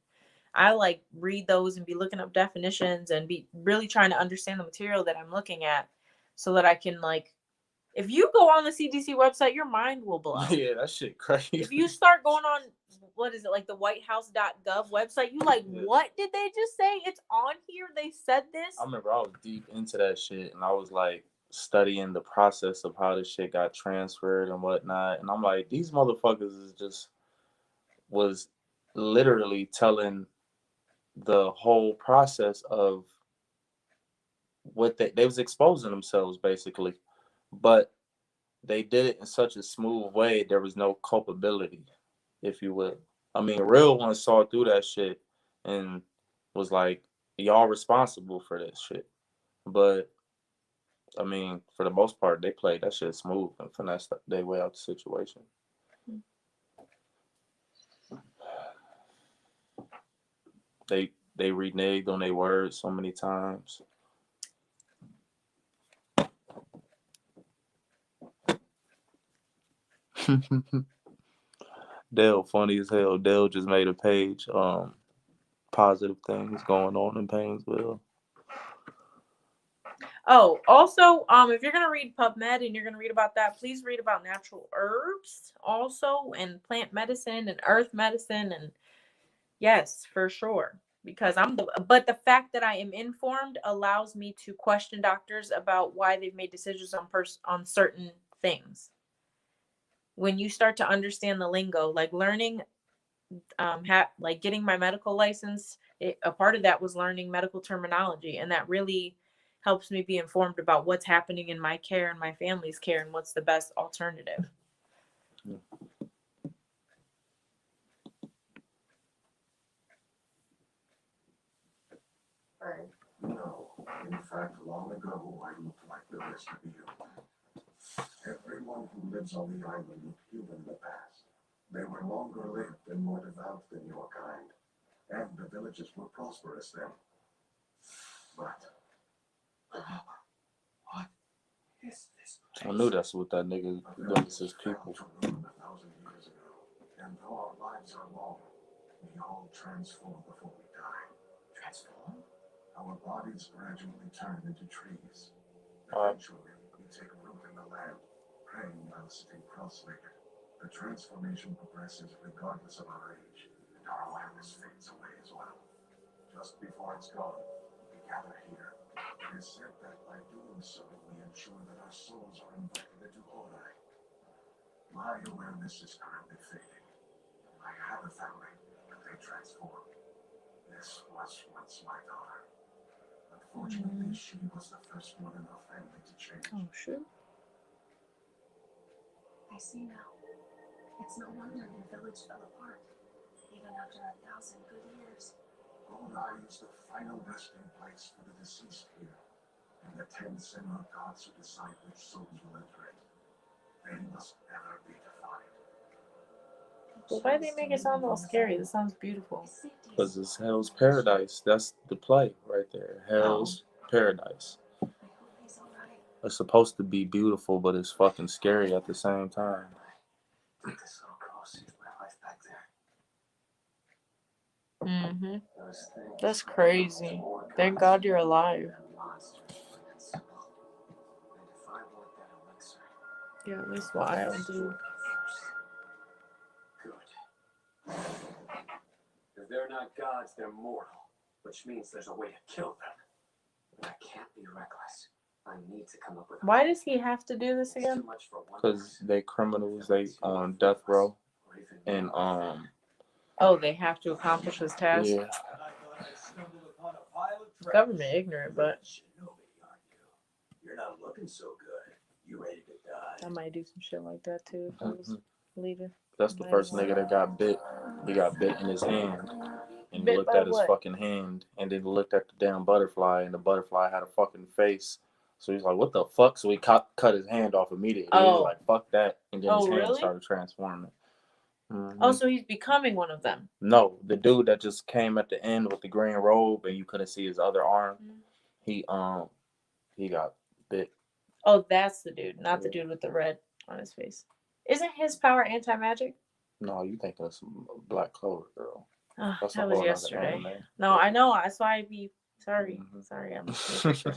I like read those and be looking up definitions and be really trying to understand the material that I'm looking at, so that I can, like, if you go on the CDC website, your mind will blow. Yeah, that shit crazy. If you start going on, what is it, like the whitehouse.gov website, you like, what did they just say? It's on here. They said this. I remember I was deep into that shit, and I was like studying the process of how this shit got transferred and whatnot. And I'm like, these motherfuckers was literally telling the whole process of what they was exposing themselves basically. But they did it in such a smooth way. There was no culpability, if you will. I mean, real ones saw through that shit and was like, y'all responsible for this shit. But I mean, for the most part, they played that shit smooth and finessed their way out the situation. They reneged on their words so many times. Dale funny as hell. Dale just made a page. Positive things going on in Painesville. Oh, also, if you're gonna read PubMed and you're gonna read about that, please read about natural herbs also, and plant medicine and earth medicine, and yes, for sure. Because but the fact that I am informed allows me to question doctors about why they've made decisions on certain things. When you start to understand the lingo, like learning, like getting my medical license, a part of that was learning medical terminology, and that really helps me be informed about what's happening in my care and my family's care and what's the best alternative. Bird. No. In fact, long ago, I looked like the rest of you. Everyone who lives on the island looked human in the past. They were longer lived and more devout than your kind. And the villages were prosperous then. But what is this place? I knew that's what that nigga was his people. 1,000 years ago. And though our lives are long, we all transform before we die. Transform? Our bodies gradually turn into trees. Eventually, we take root in the land, praying while sitting cross-legged. The transformation progresses regardless of our age, and our awareness fades away as well. Just before it's gone, we gather here. It is said that by doing so, we ensure that our souls are invited into Horai. My awareness is currently fading. I had a family, but they transformed. This was once my daughter. Unfortunately, she was the first one in our family to change. Oh, shoot. I see now. It's no wonder the village fell apart, even after 1,000 good years. Horai is the final resting place for the deceased here, and the 10 Senor gods who decide which souls will enter it. They must never be defined. But why do they make it sound all scary? This sounds beautiful. Because it's Hell's Paradise. That's the play right there. Hell's Paradise. I hope he's alright. It's supposed to be beautiful, but it's fucking scary at the same time. Take this little cross, see my life back there. Mm-hmm. Those things That's crazy. Thank God you're alive. monsters were invincible. And if I want that elixir, Yeah, that's wild, dude. good. If they're not gods, they're mortal, which means there's a way to kill them. But I can't be reckless. I need to come up with. Why does he have to do this again? Because they criminals, they on death row, and Oh, they have to accomplish this task. yeah. Government ignorant, but You're not looking so good. You ready to die? I might do some shit like that too if I was leaving. That's the first nigga that got bit. He got bit in his hand, and he Bit looked by at his what? fucking hand, and then looked at the damn butterfly, and the butterfly had a fucking face. So he's like, "What the fuck?" So he cut his hand off immediately. Oh. He's like, "Fuck that!" And then his hand Really? started transforming. Mm-hmm. Oh, so he's becoming one of them. No, the dude that just came at the end with the green robe, and you couldn't see his other arm. He got bit. Oh, that's the dude, not the dude with the red on his face. Isn't his power anti-magic? No, you think that's Black Clover, girl. Oh, That's that a was whole other yesterday. anime. No, I know. That's why I be sorry. Mhm. Sorry, I'm making sure.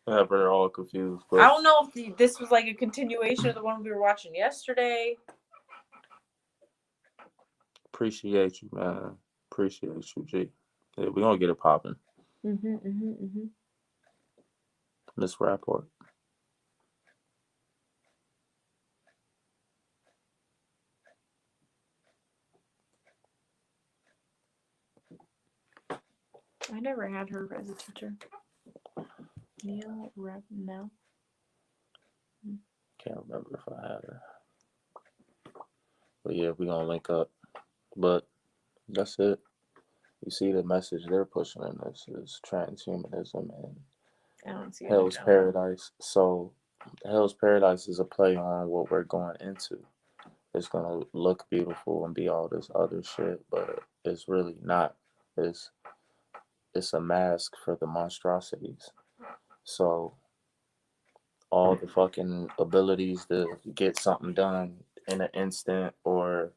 Yeah, but they're all confused. But I don't know if this was like a continuation of the one we were watching yesterday. appreciate you, man. Appreciate you, G. Yeah, we gonna get it popping. Miss Rapport. I never had her as a teacher. Neil Rep now. can't remember if I had her. But yeah, we gonna link up. But that's it. You see the message they're pushing in this is transhumanism and I don't see Hell's it. Paradise. So Hell's Paradise is a play on what we're going into. It's gonna look beautiful and be all this other shit, but it's really not. It's it's a mask for the monstrosities. So all the fucking abilities to get something done in an instant or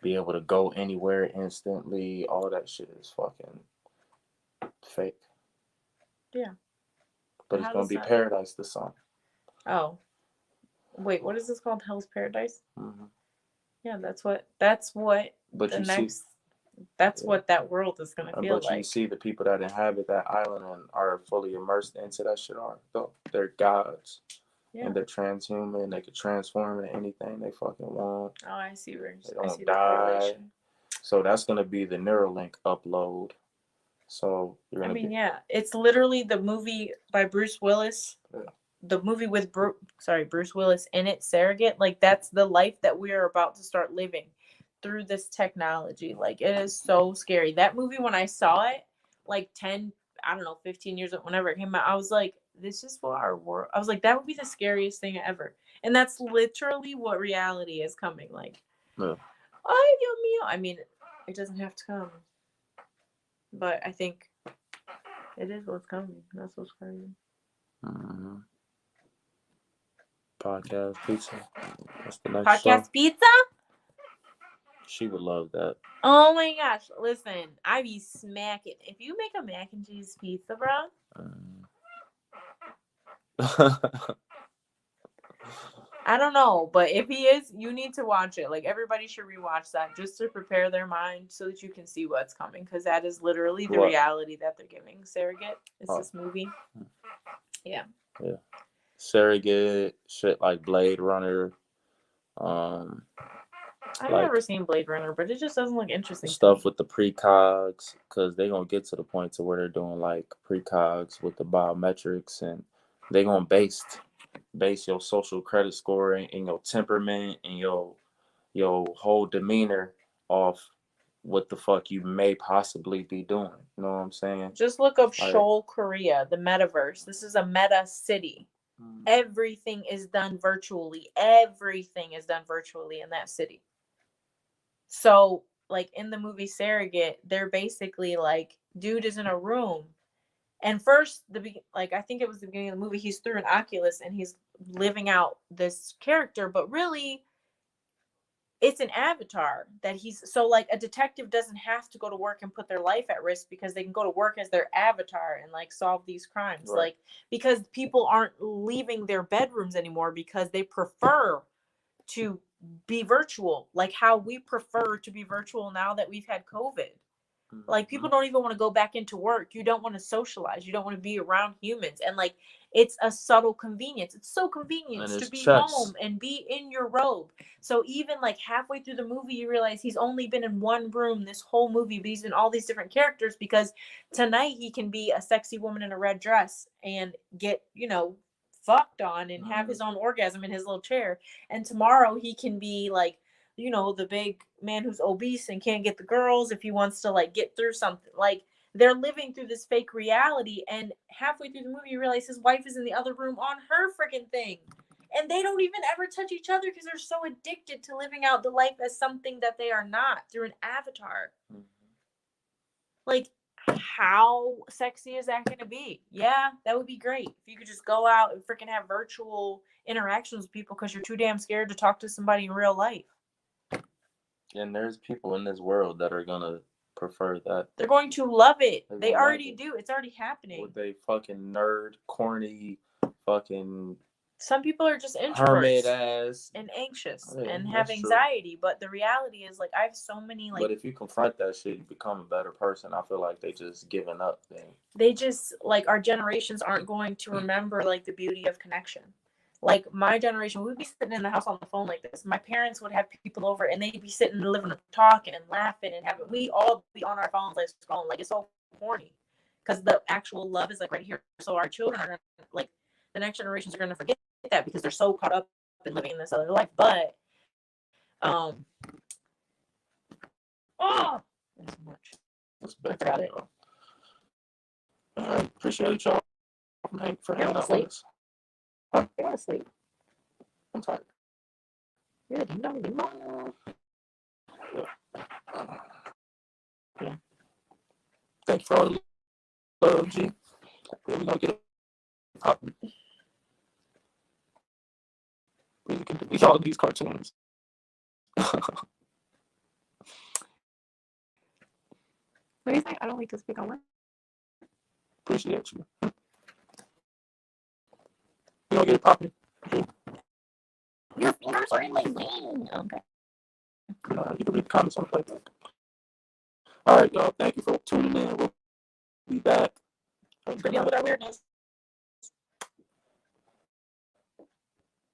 be able to go anywhere instantly, all that shit is fucking fake. Yeah. But it's How gonna does be that? paradise this song. Oh, wait. What is this called? Hell's Paradise. Mm-hmm. Yeah, that's what. That's what But the you see, next. That's yeah. what that world is gonna feel But you like. see the people that inhabit that island and are fully immersed into that shit are though. They're gods. Yeah. And they're transhuman. They could transform into anything they fucking want. Oh, I see where They I don't see the die. correlation. So that's gonna be the Neuralink upload. So you're I gonna mean, be yeah, it's literally the movie by Bruce Willis. Yeah. The movie with Bruce Willis in it, Surrogate. Like that's the life that we are about to start living through this technology. Like it is so scary. That movie when I saw it, like 10, I don't know, 15 years whenever it came out, I was like, this is what our world. I was like, that would be the scariest thing ever. And that's literally what reality is coming. Like, Yeah. ay, Dios mío. I mean, it doesn't have to come, but I think it is what's coming. That's what's crazy. Mm-hmm. Podcast pizza. That's the next Podcast show. pizza? She would love that. Oh my gosh. Listen, I be smacking. If you make a mac and cheese pizza, bro, I don't know. But if he is, you need to watch it. Like, everybody should rewatch that just to prepare their mind so that you can see what's coming. Because that is literally the What? reality that they're giving. Surrogate is this movie. Yeah. Yeah. Surrogate, shit like Blade Runner. I've Like never seen Blade Runner, but it just doesn't look interesting stuff to me. with the precogs, because they're gonna get to the point to where they're doing like precogs with the biometrics, and they're gonna base your social credit score and your temperament and your whole demeanor off what the fuck you may possibly be doing. You know what I'm saying? Just look up Like, Seoul, Korea, the metaverse. This is a meta city. Everything is done virtually. Everything is done virtually in that city. So, like in the movie Surrogate, they're basically like, dude is in a room. And first, like I think it was the beginning of the movie, he's through an Oculus and he's living out this character, but really, it's an avatar that he's so like a detective doesn't have to go to work and put their life at risk because they can go to work as their avatar and like solve these crimes. Right. Like because people aren't leaving their bedrooms anymore because they prefer to be virtual, like how we prefer to be virtual now that we've had COVID. Like people don't even want to go back into work. You don't want to socialize. You don't want to be around humans. And like it's a subtle convenience. It's so convenient to be home and be in your robe. So even like halfway through the movie, you realize he's only been in one room this whole movie, but he's in all these different characters because tonight he can be a sexy woman in a red dress and get, fucked on and have his own orgasm in his little chair. And tomorrow he can be like, the big man who's obese and can't get the girls if he wants to like get through something. Like they're living through this fake reality, and halfway through the movie you realize his wife is in the other room on her freaking thing. And they don't even ever touch each other because they're so addicted to living out the life as something that they are not through an avatar. Like, how sexy is that going to be? Yeah, that would be great. If you could just go out and freaking have virtual interactions with people because you're too damn scared to talk to somebody in real life. And there's people in this world that are gonna prefer that. They're going to love it. They love already it. do. It's already happening. With they fucking nerd, corny, fucking Some people are just hermit introverts ass and anxious Yeah, and have that's true. anxiety. But the reality is, like, I have so many, like, But if you confront that shit, you become a better person. I feel like they just giving up. They just, like, our generations aren't going to remember, like, the beauty of connection. Like, my generation, we'd be sitting in the house on the phone like this. My parents would have people over, and they'd be sitting in the living room talking and laughing and having, we all be on our phones, like, scrolling. Like, it's so corny. Because the actual love is, like, right here. So our children are, like, the next generations are going to forget that because they're so caught up and living this other life. But oh, that's so much. That's better. Got it. All right, appreciate y'all for hanging out with us. Huh? You're asleep. I'm tired. Yeah, you know. Yeah. Thank you for all the love, G. We're gonna get it popping. We all these cartoons. What do you think? I don't like to speak on what. Appreciate you. We're gonna get it popping. Your fingers are in my vein. Okay. You can read the comments on the playback. All right, y'all. Thank you for tuning in. We'll be back. With our weirdness.